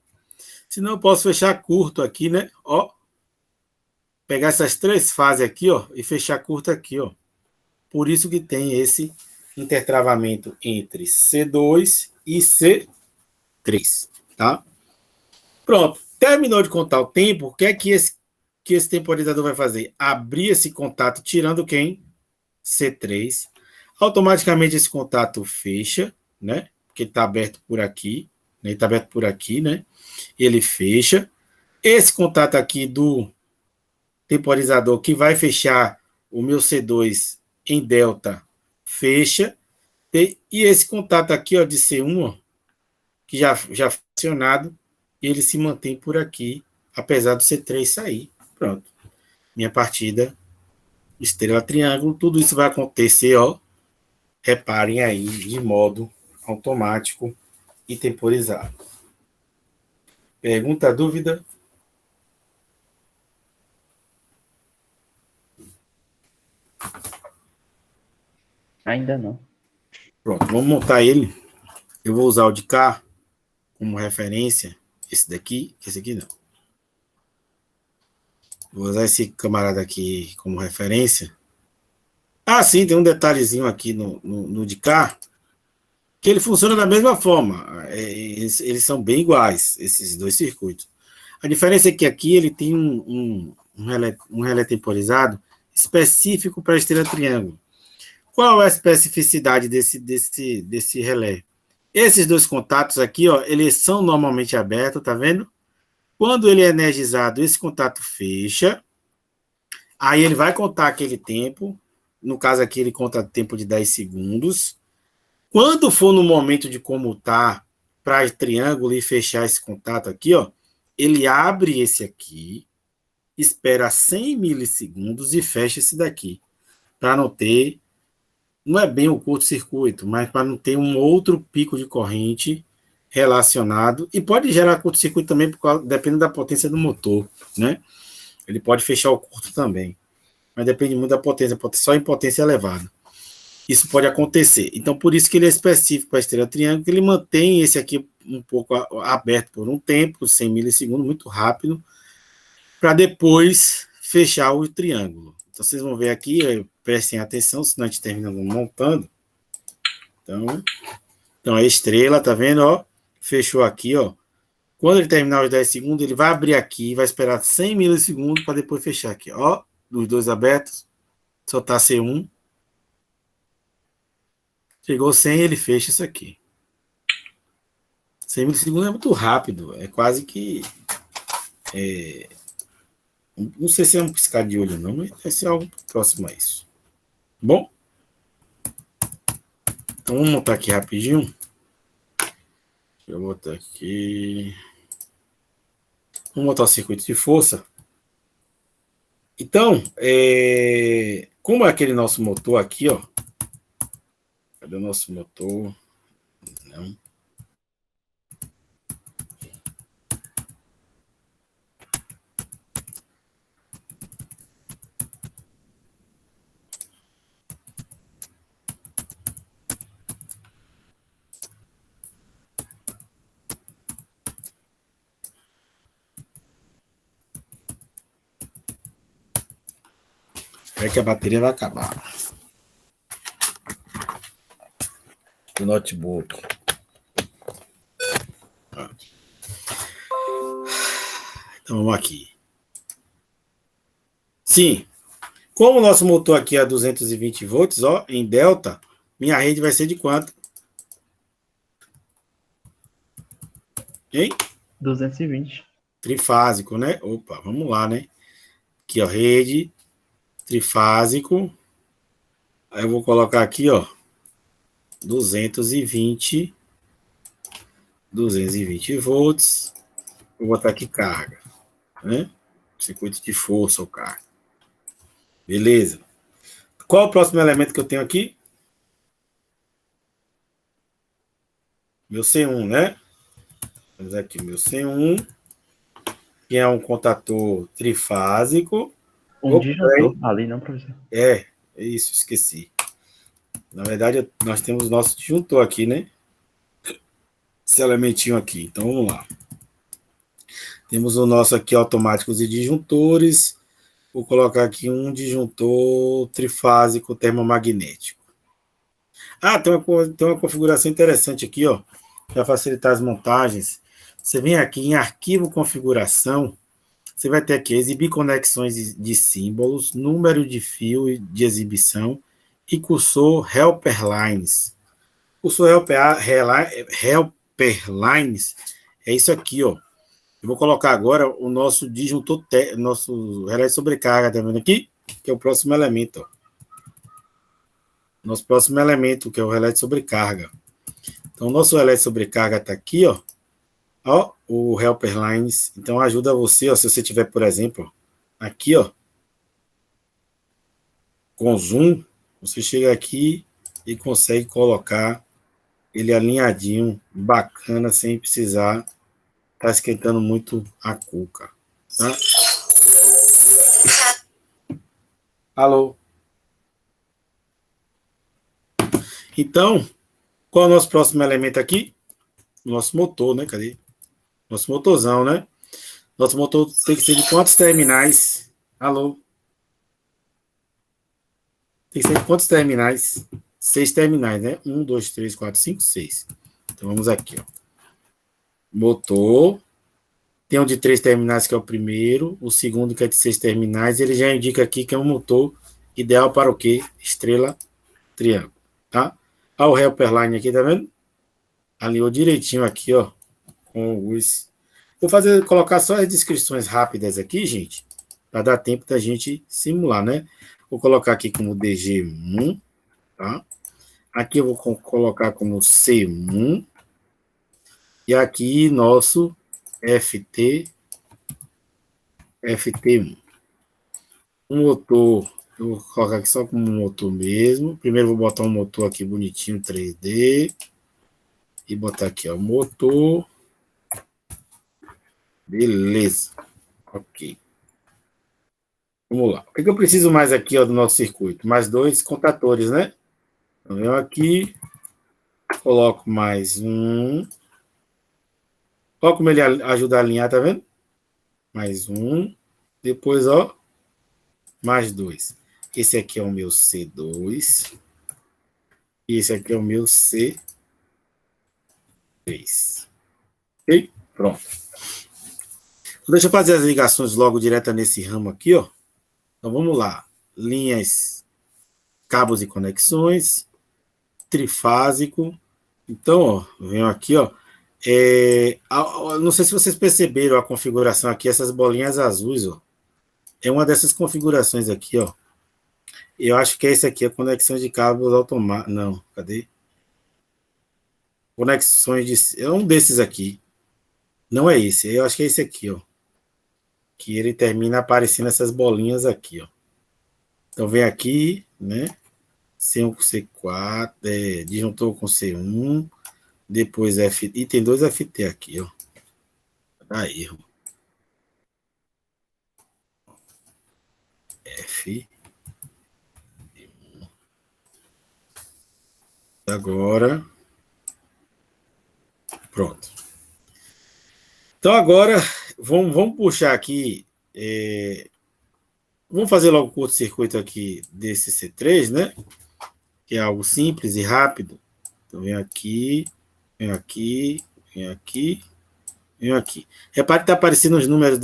Senão eu posso fechar curto aqui, né? Ó, pegar essas 3 fases aqui, ó, e fechar curto aqui, ó. Por isso que tem esse intertravamento entre C2 e C3, tá? Pronto. Terminou de contar o tempo, o que é que esse temporizador vai fazer? Abrir esse contato, tirando quem? C3. Automaticamente esse contato fecha, né? Porque ele está aberto por aqui, né? Ele está aberto por aqui, né? Ele fecha. Esse contato aqui do temporizador que vai fechar o meu C2 em delta, fecha. E esse contato aqui, ó, de C1, ó, que já foi acionado, ele se mantém por aqui, apesar do C3 sair. Pronto. Minha partida, estrela triângulo, tudo isso vai acontecer, ó. Reparem aí, de modo automático e temporizado. Pergunta, dúvida? Ainda não. Pronto, vamos montar ele. Eu vou usar o de cá como referência. Esse daqui, esse aqui não. Vou usar esse camarada aqui como referência. Ah, sim, tem um detalhezinho aqui no de cá, que ele funciona da mesma forma. Eles são bem iguais, esses dois circuitos. A diferença é que aqui ele tem um relé temporizado específico para a estrela triângulo. Qual é a especificidade desse relé? Esses dois contatos aqui, ó, eles são normalmente abertos, tá vendo? Quando ele é energizado, esse contato fecha. Aí ele vai contar aquele tempo, no caso aqui ele conta tempo de 10 segundos. Quando for no momento de comutar para triângulo e fechar esse contato aqui, ó, ele abre esse aqui, espera 100 milissegundos e fecha esse daqui, para não ter, não é bem o curto-circuito, mas para não ter um outro pico de corrente relacionado, e pode gerar curto-circuito também, dependendo da potência do motor, né? Ele pode fechar o curto também, mas depende muito da potência, só em potência elevada. Isso pode acontecer. Então, por isso que ele é específico para a estrela triângulo, que ele mantém esse aqui um pouco aberto por um tempo, 100 milissegundos, muito rápido, para depois fechar o triângulo. Então, vocês vão ver aqui, prestem atenção, senão a gente termina montando. Então a estrela, tá vendo, ó? Fechou aqui, ó. Quando ele terminar os 10 segundos, ele vai abrir aqui, vai esperar 100 milissegundos para depois fechar aqui, ó. Dos dois abertos, soltar C1. Chegou 100, ele fecha isso aqui. 100 milissegundos é muito rápido, é quase que... não sei se é um piscar de olho não, mas vai ser algo próximo a isso. Bom? Então vamos montar aqui rapidinho. Deixa eu botar aqui... Vamos botar o circuito de força. Então, como é aquele nosso motor aqui, ó. Cadê o nosso motor? Não. É que a bateria vai acabar. Do notebook. Então vamos aqui. Sim. Como o nosso motor aqui é 220 volts, ó, em delta, minha rede vai ser de quanto? Hein? 220. Trifásico, né? Opa, vamos lá, né? Aqui, ó, rede, trifásico. Aí eu vou colocar aqui, ó, 220 volts. Vou botar aqui carga, né? Circuito de força ou carga. Beleza. Qual o próximo elemento que eu tenho aqui? Meu C1, né? Vamos aqui, meu C1, que é um contator trifásico. Um disjuntor ali, não, professor? É isso, esqueci. Na verdade, nós temos nosso disjuntor aqui, né? Esse elementinho aqui. Então, vamos lá. Temos o nosso aqui, automáticos e disjuntores. Vou colocar aqui um disjuntor trifásico termomagnético. Ah, tem uma configuração interessante aqui, ó, para facilitar as montagens. Você vem aqui em arquivo configuração, você vai ter aqui exibir conexões de símbolos, número de fio de exibição e cursor helper lines. Cursor helper lines é isso aqui, ó. Eu vou colocar agora o nosso disjuntor, nosso relé de sobrecarga, tá vendo aqui? Que é o próximo elemento, ó. Nosso próximo elemento, que é o relé de sobrecarga. Então, o nosso relé de sobrecarga está aqui, ó. Ó, o Helper Lines. Então, ajuda você, ó, se você tiver, por exemplo, ó, aqui, ó, com zoom, você chega aqui e consegue colocar ele alinhadinho, bacana, sem precisar estar esquentando muito a cuca, tá? Alô? Então, qual é o nosso próximo elemento aqui? Nosso motor, né? Cadê? Nosso motorzão, né? Nosso motor tem que ser de quantos terminais? Alô? Tem que ser de quantos terminais? 6 terminais, né? 1, 2, 3, 4, 5, 6. Então, vamos aqui, ó. Motor. Tem um de 3 terminais, que é o primeiro. O segundo, que é de 6 terminais. Ele já indica aqui que é um motor ideal para o quê? Estrela triângulo, tá? Olha o Helperline aqui, tá vendo? Alinhou direitinho aqui, ó. Com os... Vou colocar só as descrições rápidas aqui, gente, para dar tempo da gente simular, né? Vou colocar aqui como DG1, tá? Aqui eu vou colocar como C1. E aqui nosso FT1. Um motor, eu vou colocar aqui só como motor mesmo. Primeiro vou botar um motor aqui bonitinho, 3D. E botar aqui, ó, motor. Beleza. Ok. Vamos lá. O que eu preciso mais aqui, ó, do nosso circuito? Mais 2 contatores, né? Então, eu aqui coloco mais um. Olha como ele ajuda a alinhar, tá vendo? Mais um. Depois, ó, mais 2. Esse aqui é o meu C2. E esse aqui é o meu C3. Ok? Pronto. Então, deixa eu fazer as ligações logo direta nesse ramo aqui, ó. Então, vamos lá. Linhas, cabos e conexões. Trifásico. Então, ó, venho aqui, ó. Não sei se vocês perceberam a configuração aqui, essas bolinhas azuis, ó. É uma dessas configurações aqui, ó. Eu acho que é esse aqui, a conexão de cabos automáticos. Não, cadê? Conexões de. É um desses aqui. Não é esse, eu acho que é esse aqui, ó. Que ele termina aparecendo essas bolinhas aqui, ó. Então vem aqui, né? C1 com C4, disjuntor com C1, depois F. E tem 2 FT aqui, ó. Dá erro. F. Agora. Pronto. Então agora, vamos puxar aqui. Vamos fazer logo o curto-circuito aqui desse C3, né? Que é algo simples e rápido. Então vem aqui, vem aqui, vem aqui, vem aqui. Repare que está aparecendo os números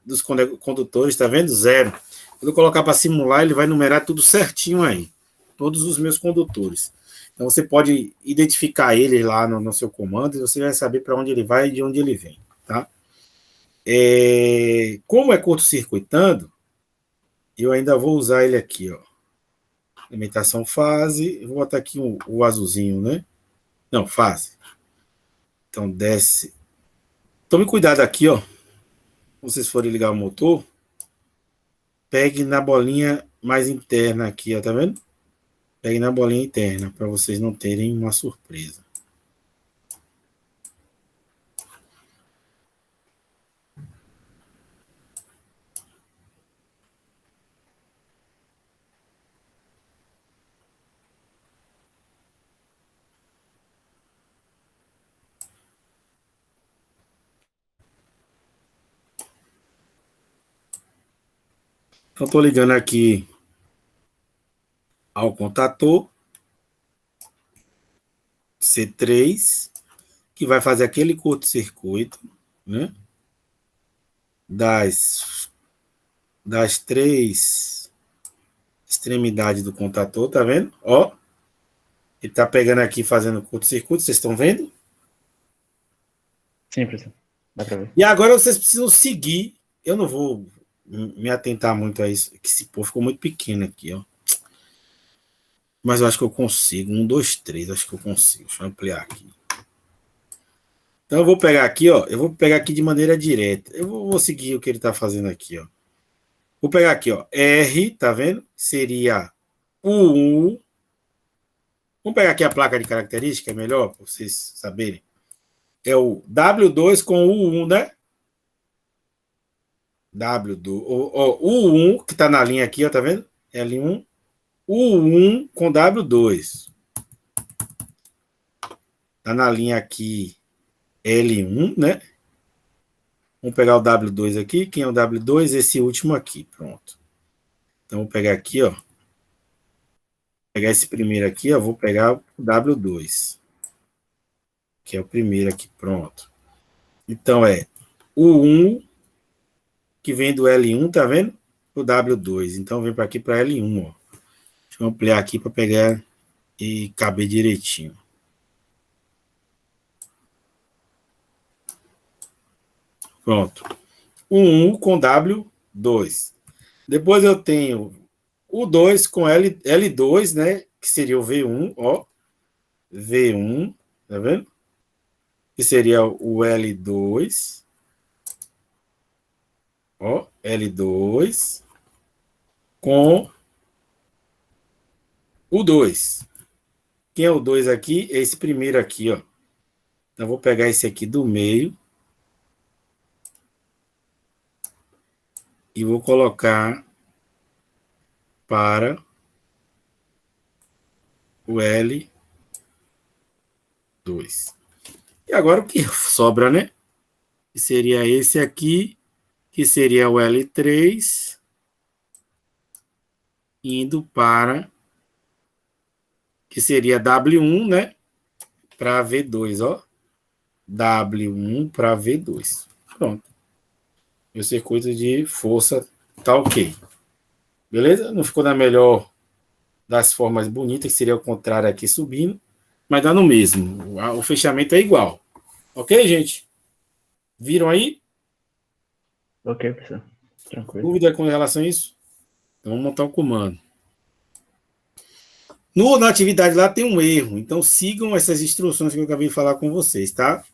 dos condutores, está vendo? 0. Quando eu colocar para simular, ele vai numerar tudo certinho aí. Todos os meus condutores. Então você pode identificar ele lá no seu comando e você vai saber para onde ele vai e de onde ele vem. Tá? Como é curto-circuitando, eu ainda vou usar ele aqui, ó. Limitação fase. Vou botar aqui o azulzinho, né? Não, fase. Então desce. Tome cuidado aqui, ó. Quando vocês forem ligar o motor, pegue na bolinha mais interna aqui, ó, tá vendo? Pegue na bolinha interna, para vocês não terem uma surpresa. Então, estou ligando aqui ao contator C3, que vai fazer aquele curto-circuito, né? Das 3 extremidades do contator, tá vendo? Ó, ele tá pegando aqui, fazendo curto-circuito, vocês estão vendo? Sim, professor. Dá para ver. E agora vocês precisam seguir. Eu não vou me atentar muito a isso, que esse povo ficou muito pequeno aqui, ó. Mas eu acho que eu consigo. 1, 2, 3, acho que eu consigo. Deixa eu ampliar aqui. Então eu vou pegar aqui, ó. Eu vou pegar aqui de maneira direta. Eu vou seguir o que ele está fazendo aqui, ó. Vou pegar aqui, ó. R, tá vendo? Seria o 1. Vamos pegar aqui a placa de característica, é melhor, para vocês saberem. É o W2 com o 1, né? W2. O 1, que está na linha aqui, ó, tá vendo? L1. O 1 com W2. Tá na linha aqui L1, né? Vamos pegar o W2 aqui. Quem é o W2? Esse último aqui. Pronto. Então, vou pegar aqui, ó. Vou pegar esse primeiro aqui, ó. Vou pegar o W2. Que é o primeiro aqui. Pronto. Então, é o 1 que vem do L1, tá vendo? O W2. Então, vem para aqui para L1, ó. Deixa eu ampliar aqui para pegar e caber direitinho. Pronto. O 1 com W2. Depois eu tenho o 2 com L2, né? Que seria o V1, ó. V1, tá vendo? Que seria o L2. Ó, L2 com o 2. Quem é o 2 aqui? É esse primeiro aqui, ó. Então, vou pegar esse aqui do meio e vou colocar para o L2. E agora o que sobra, né? Que seria esse aqui, que seria o L3, indo para, que seria W1, né? Para V2, ó. W1 para V2. Pronto. Meu circuito de força tá ok. Beleza? Não ficou na melhor das formas bonitas, que seria o contrário aqui subindo, mas dá no mesmo. O fechamento é igual. Ok, gente? Viram aí? Ok, professor. Tranquilo. Dúvida com relação a isso? Então vamos montar o comando. Na atividade lá tem um erro, então sigam essas instruções que eu acabei de falar com vocês, tá?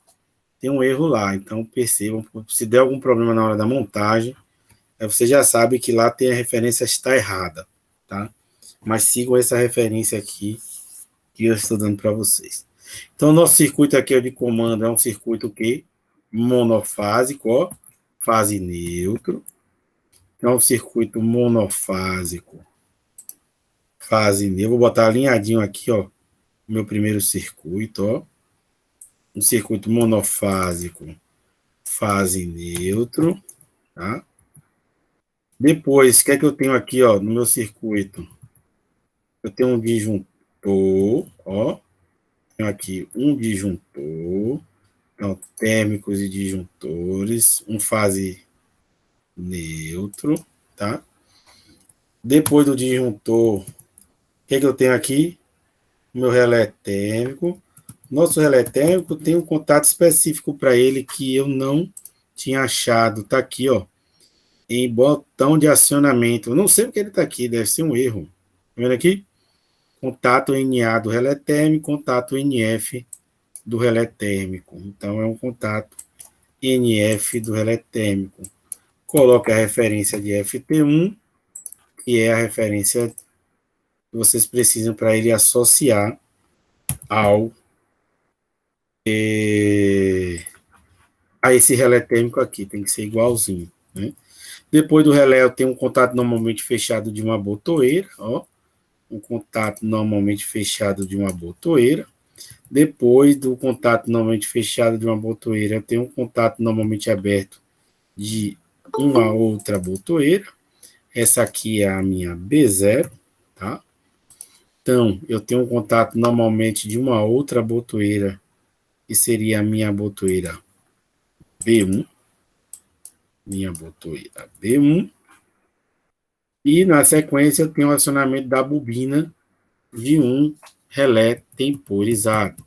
Tem um erro lá, então percebam, se der algum problema na hora da montagem, você já sabe que lá tem a referência está errada, tá? Mas sigam essa referência aqui que eu estou dando para vocês. Então, nosso circuito aqui de comando é um circuito que monofásico, ó, fase neutro. É um circuito monofásico, fase neutro. Vou botar alinhadinho aqui, ó, meu primeiro circuito, ó. Um circuito monofásico, fase neutro, tá? Depois, o que é que eu tenho aqui, ó, no meu circuito? Eu tenho um disjuntor, ó. Tenho aqui um disjuntor. Então, térmicos e disjuntores, um fase neutro, tá? Depois do disjuntor, o que, é que eu tenho aqui? Meu relé térmico. Nosso relé térmico tem um contato específico para ele que eu não tinha achado. Tá aqui, ó, em botão de acionamento. Eu não sei porque ele tá aqui, deve ser um erro. Tá vendo aqui? Contato NA do relé térmico, contato NF do relé térmico. Então, é um contato NF do relé térmico. Coloque a referência de FT1, que é a referência que vocês precisam para ele associar ao a esse relé térmico aqui, tem que ser igualzinho, né? Depois do relé eu tenho um contato normalmente fechado de uma botoeira, ó, um contato normalmente fechado de uma botoeira. Depois do contato normalmente fechado de uma botoeira, eu tenho um contato normalmente aberto de uma outra botoeira. Essa aqui é a minha B0, tá? Então, eu tenho um contato normalmente de uma outra botoeira, que seria a minha botoeira B1. Minha botoeira B1. E, na sequência, eu tenho o acionamento da bobina de um relé temporizado.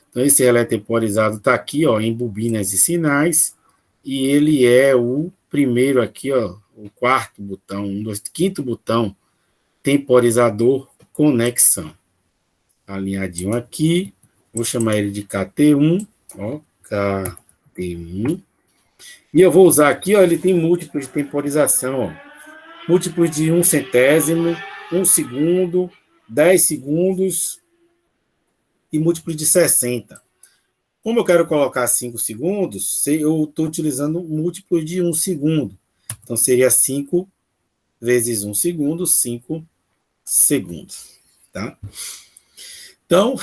Então, esse relé temporizado está aqui, ó, em bobinas e sinais, e ele é o primeiro aqui, ó, o quarto botão, quinto botão, temporizador conexão. Alinhadinho aqui, vou chamar ele de KT1, ó, KT1. E eu vou usar aqui, ó, ele tem múltiplos de temporização, ó, múltiplos de 1 centésimo, 1 segundo, 10 segundos e múltiplos de 60. Como eu quero colocar 5 segundos, eu estou utilizando múltiplos de 1 segundo. Então, seria 5 vezes 1 segundo, 5 segundos. Tá? Então,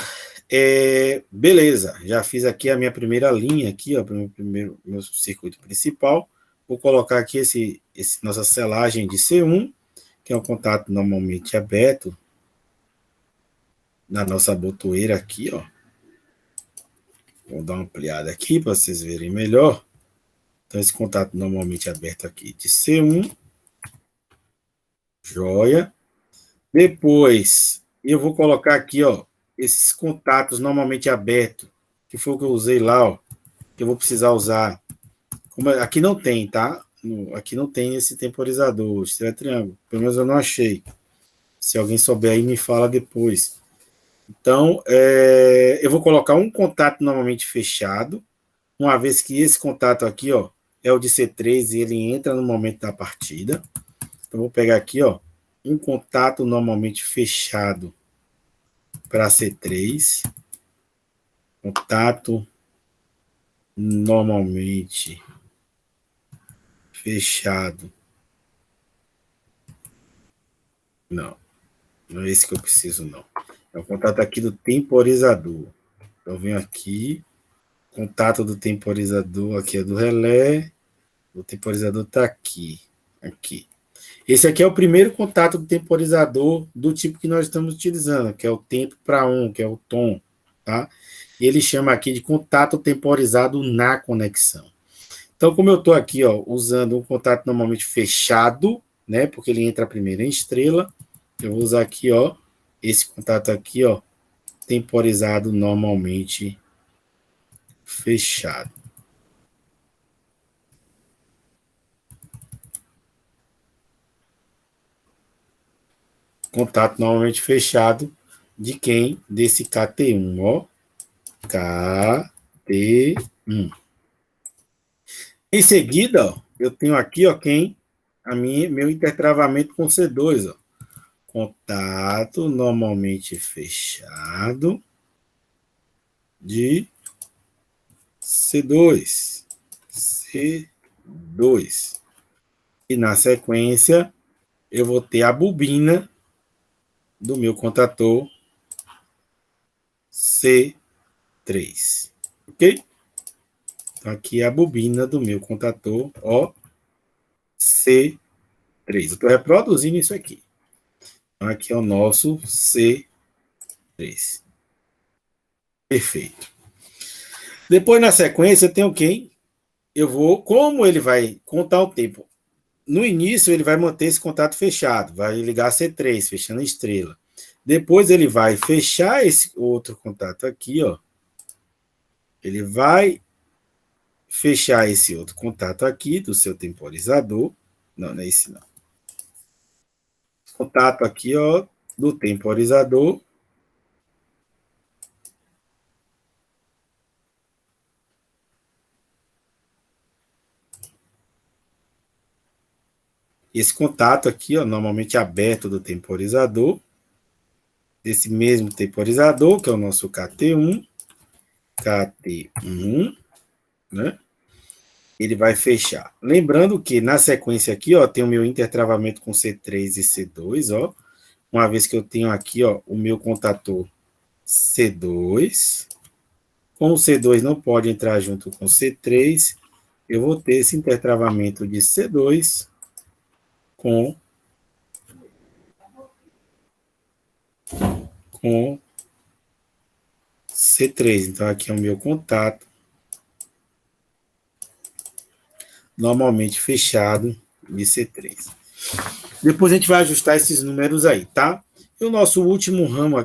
beleza. Já fiz aqui a minha primeira linha, aqui, ó, meu circuito principal. Vou colocar aqui nossa selagem de C1, que é um contato normalmente aberto na nossa botoeira aqui, ó. Vou dar uma ampliada aqui para vocês verem melhor. Então, esse contato normalmente aberto aqui de C1. Joia. Depois, eu vou colocar aqui, ó, esses contatos normalmente abertos, que foi o que eu usei lá, ó, que eu vou precisar usar. Aqui não tem, tá? Aqui não tem esse temporizador, esse triângulo. Pelo menos eu não achei. Se alguém souber aí, me fala depois. Então, eu vou colocar um contato normalmente fechado, uma vez que esse contato aqui, ó, é o de C3 e ele entra no momento da partida. Então, vou pegar aqui, ó, um contato normalmente fechado para C3. Contato normalmente fechado. Não, não é esse que eu preciso, não. É o contato aqui do temporizador. Então, eu venho aqui, contato do temporizador aqui é do relé, o temporizador está aqui, aqui. Esse aqui é o primeiro contato do temporizador do tipo que nós estamos utilizando, que é o tempo para um, que é o tom, tá? E ele chama aqui de contato temporizado na conexão. Então, como eu estou aqui, ó, usando um contato normalmente fechado, né, porque ele entra primeiro em estrela, eu vou usar aqui, ó, esse contato aqui, ó, temporizado normalmente fechado. Contato normalmente fechado de quem? Desse KT1, ó. KT1. Em seguida, ó, eu tenho aqui, ó, quem? Meu intertravamento com C2, ó. Contato normalmente fechado de C2. C2. E na sequência, eu vou ter a bobina do meu contator C3. Ok? Então, aqui é a bobina do meu contator, ó, C3. Eu estou reproduzindo isso aqui. Então, aqui é o nosso C3. Perfeito. Depois, na sequência, tem o quem? Eu vou, como ele vai contar o tempo? No início, ele vai manter esse contato fechado, vai ligar C3, fechando a estrela. Depois, ele vai fechar esse outro contato aqui, ó. Ele vai fechar esse outro contato aqui do seu temporizador. Não, não é esse não. Contato aqui, ó, do temporizador. Esse contato aqui, ó, normalmente aberto do temporizador, desse mesmo temporizador, que é o nosso KT1, né? Ele vai fechar. Lembrando que na sequência aqui, ó, tem o meu intertravamento com C3 e C2, ó. Uma vez que eu tenho aqui, ó, o meu contator C2, como o C2 não pode entrar junto com C3, eu vou ter esse intertravamento de C2 com C3. Então, aqui é o meu contato, normalmente fechado, de C3. Depois a gente vai ajustar esses números aí, tá? E o nosso último ramo,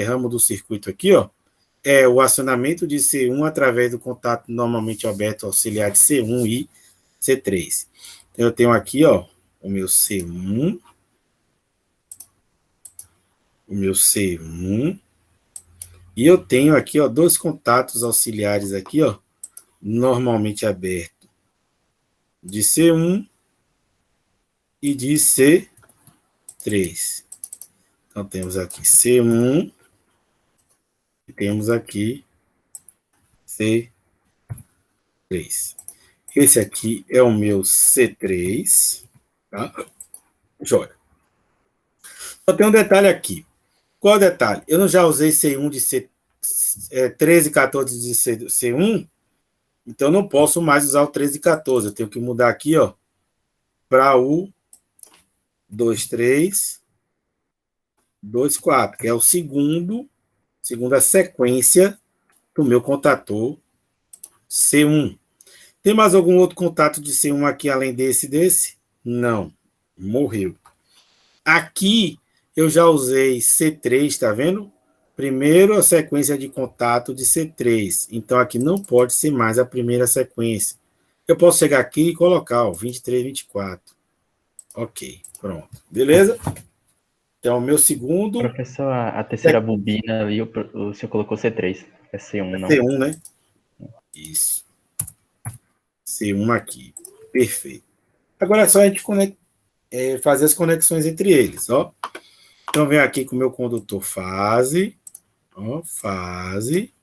ramo do circuito aqui, ó, é o acionamento de C1 através do contato normalmente aberto auxiliar de C1 e C3. Então, eu tenho aqui, ó, o meu C1, e eu tenho aqui, ó, dois contatos auxiliares aqui, ó, normalmente aberto de C1 e de C3. Então, temos aqui C1 e temos aqui C3. Esse aqui é o meu C3, tá? Joia. Só tem um detalhe aqui. Qual é o detalhe? Eu não já usei C1 de C13 e 14 de C1, então eu não posso mais usar o 13 e 14. Eu tenho que mudar aqui, ó, para o 23, 24, que é o segunda sequência do meu contator C1. Tem mais algum outro contato de C1 aqui além desse? Não. Morreu. Aqui eu já usei C3, tá vendo? Primeiro a sequência de contato de C3. Então aqui não pode ser mais a primeira sequência. Eu posso chegar aqui e colocar, ó, 23, 24. Ok, pronto. Beleza? Então, o meu segundo Professor, a terceira bobina ali, o senhor colocou C3. É C1, não? C1, né? Isso. C1 aqui. Perfeito. Agora é só a gente fazer as conexões entre eles, ó. Então, vem aqui com o meu condutor fase. Ó, fase.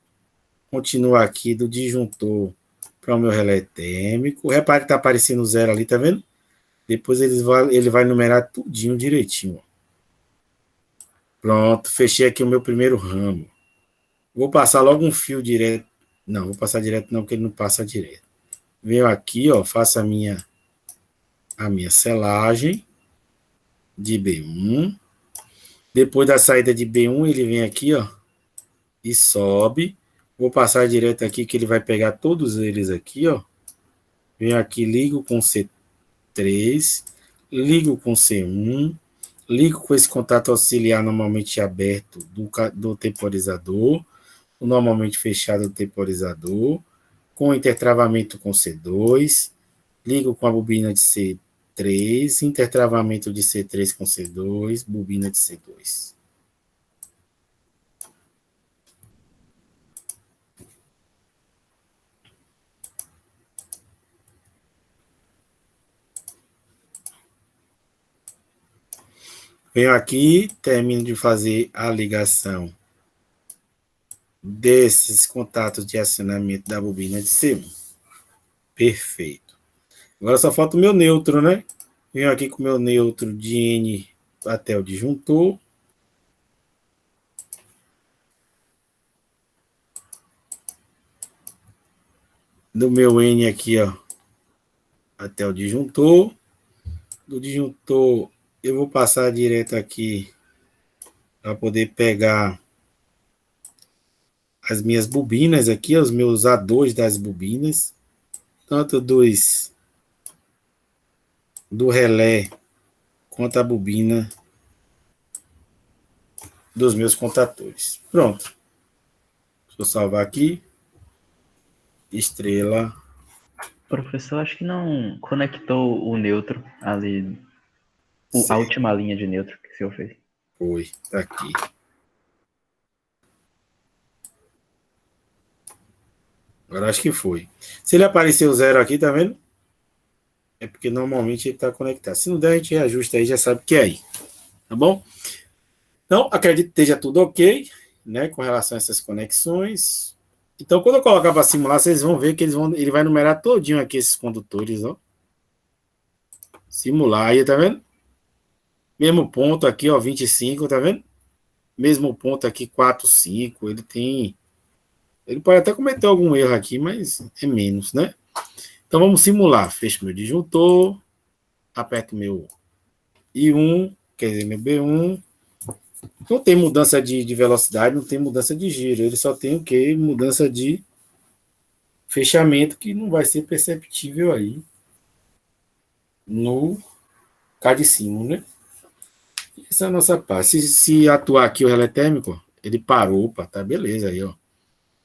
Continua aqui do disjuntor para o meu relé térmico. Repare que está aparecendo zero ali, tá vendo? Depois ele vai numerar tudinho direitinho. Pronto, fechei aqui o meu primeiro ramo. Vou passar logo um fio direto. Não, vou passar direto não, porque ele não passa direto. Venho aqui, ó, faço a minha selagem de B1. Depois da saída de B1, ele vem aqui, ó, e sobe. Vou passar direto aqui, que ele vai pegar todos eles aqui, ó. Venho aqui, ligo com C3, ligo com C1, ligo com esse contato auxiliar normalmente aberto do temporizador, normalmente fechado do temporizador, com intertravamento com C2, ligo com a bobina de C3, intertravamento de C3 com C2, bobina de C2. Venho aqui, termino de fazer a ligação desses contatos de acionamento da bobina de C1. Perfeito. Agora só falta o meu neutro, né? Venho aqui com o meu neutro de N até o disjuntor. Do meu N aqui, ó, até o disjuntor. Do disjuntor, eu vou passar direto aqui para poder pegar as minhas bobinas aqui, os meus A2 das bobinas, tanto do relé quanto a bobina dos meus contatores. Pronto. Deixa eu salvar aqui. Estrela. Professor, acho que não conectou o neutro ali, a Certo. última linha de neutro que o senhor fez. Foi. Tá aqui. Agora acho que foi. Se ele apareceu zero aqui, tá vendo? É porque normalmente ele está conectado. Se não der, a gente reajusta aí, já sabe que é aí. Tá bom? Então, acredito que esteja tudo ok, né, com relação a essas conexões. Então, quando eu colocar para simular, vocês vão ver que ele vai numerar todinho aqui esses condutores, ó. Simular aí, tá vendo? Mesmo ponto aqui, ó, 25, tá vendo? Mesmo ponto aqui, 4, 5. Ele pode até cometer algum erro aqui, mas é menos, né? Então, vamos simular. Fecho meu disjuntor, aperto meu I1, quer dizer, meu B1. Não tem mudança de velocidade, não tem mudança de giro. Ele só tem o quê? Mudança de fechamento que não vai ser perceptível aí no cá de cima, né? Essa é a nossa parte. Se atuar aqui o relé térmico, ele parou, opa, tá beleza aí, ó.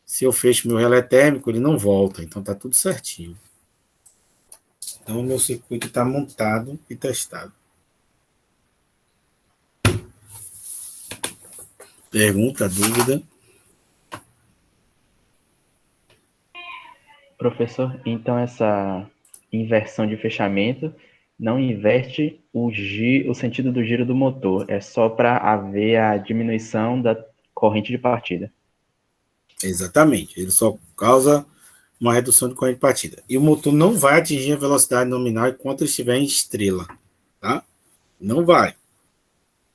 Se eu fecho meu relé térmico, ele não volta, então tá tudo certinho. Então o meu circuito está montado e testado. Pergunta, dúvida? Professor, então essa inversão de fechamento não inverte o sentido do giro do motor, é só para haver a diminuição da corrente de partida. Exatamente. Ele só causa uma redução de corrente de partida. E o motor não vai atingir a velocidade nominal enquanto ele estiver em estrela, tá? Não vai.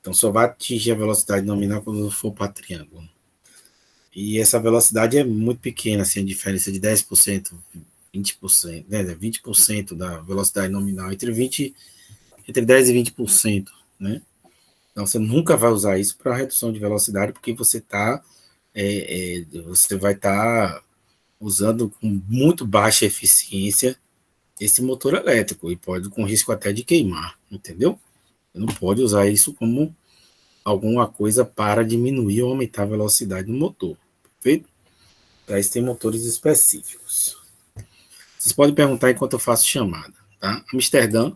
Então só vai atingir a velocidade nominal quando for para triângulo. E essa velocidade é muito pequena, assim, a diferença de 10%, 20%, né? 20% da velocidade nominal, entre 10 e 20%, né? Então você nunca vai usar isso para redução de velocidade, porque você vai estar usando com muito baixa eficiência esse motor elétrico e pode com risco até de queimar, entendeu? Você não pode usar isso como alguma coisa para diminuir ou aumentar a velocidade do motor, perfeito? Para isso tem motores específicos. Vocês podem perguntar enquanto eu faço chamada, tá? Amsterdã.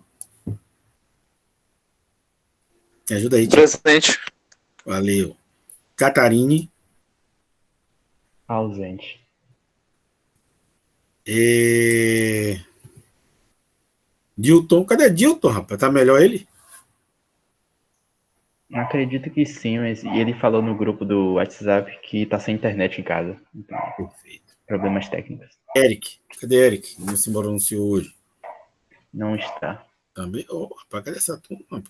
Me ajuda aí, Tiago. Presente. Valeu. Catarine. Ausente. Dilton. Cadê Dilton, rapaz? Tá melhor ele? Acredito que sim, mas ele falou no grupo do WhatsApp que tá sem internet em casa. Então, Perfeito. problemas técnicos. Eric. Cadê Eric? Não se pronunciou hoje. Não está. Também. Ô, rapaz, cadê essa turma, pô?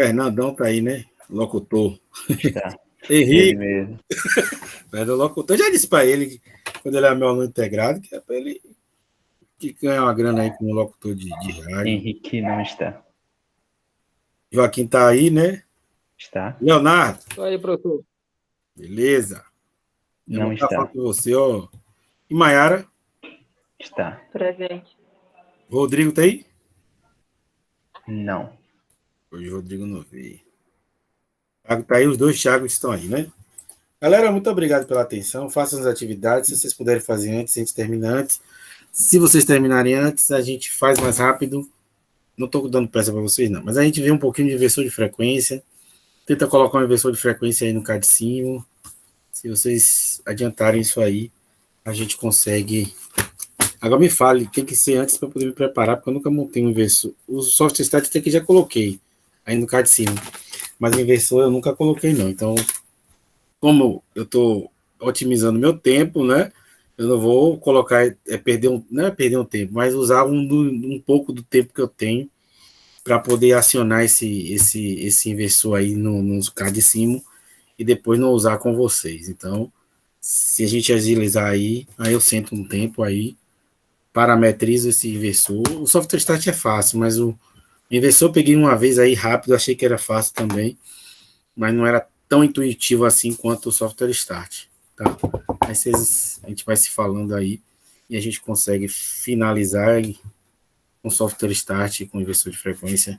Fernandão tá aí, né? Locutor. Está. Ele Henrique. mesmo. Mas o locutor, eu já disse pra ele que quando ele é meu aluno integrado, que é pra ele que ganhar uma grana aí como locutor de rádio. Henrique não está. Joaquim tá aí, né? Está? Leonardo. Tô aí, professor. Beleza. Eu Não vou estar está. falando com você, ó. E Maiara? Está. Presente. Rodrigo tá aí? Não. Hoje o Rodrigo não veio. Thiago tá aí, os dois Thiagos estão aí, né? Galera, muito obrigado pela atenção. Façam as atividades. Se vocês puderem fazer antes, a gente termina antes. Se vocês terminarem antes, a gente faz mais rápido. Não estou dando pressa para vocês, não. Mas a gente vê um pouquinho de inversor de frequência. Tenta colocar um inversor de frequência aí no cadecinho. Se vocês adiantarem isso aí, a gente consegue. Agora me fale, tem que ser antes para poder me preparar, porque eu nunca montei um inversor. O software static aqui já coloquei aí no cadecinho. Mas o inversor eu nunca coloquei, não. Então, como eu estou otimizando meu tempo, né? Eu não vou colocar, não é perder um tempo, mas usar um pouco do tempo que eu tenho para poder acionar esse inversor aí no card de cima e depois não usar com vocês. Então, se a gente agilizar aí eu sento um tempo aí, parametrizo esse inversor. O software start é fácil, mas o inversor eu peguei uma vez aí rápido, achei que era fácil também, mas não era tão intuitivo assim quanto o software start, tá? Aí a gente vai se falando aí e a gente consegue finalizar com software start com inversor de frequência,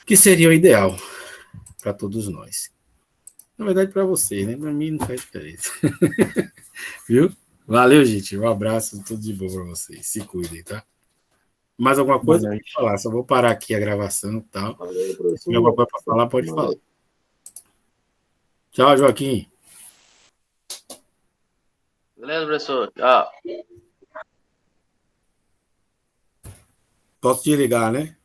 que seria o ideal para todos nós. Na verdade, para vocês, né? Para mim não faz diferença. Viu? Valeu, gente. Um abraço, tudo de bom para vocês. Se cuidem, tá? Mais alguma coisa? Pode falar. Só vou parar aqui a gravação e tal. Valeu, Se tiver alguma coisa para falar, pode falar. Tchau, Joaquim. Beleza, professor? Tchau. Posso te ligar, né?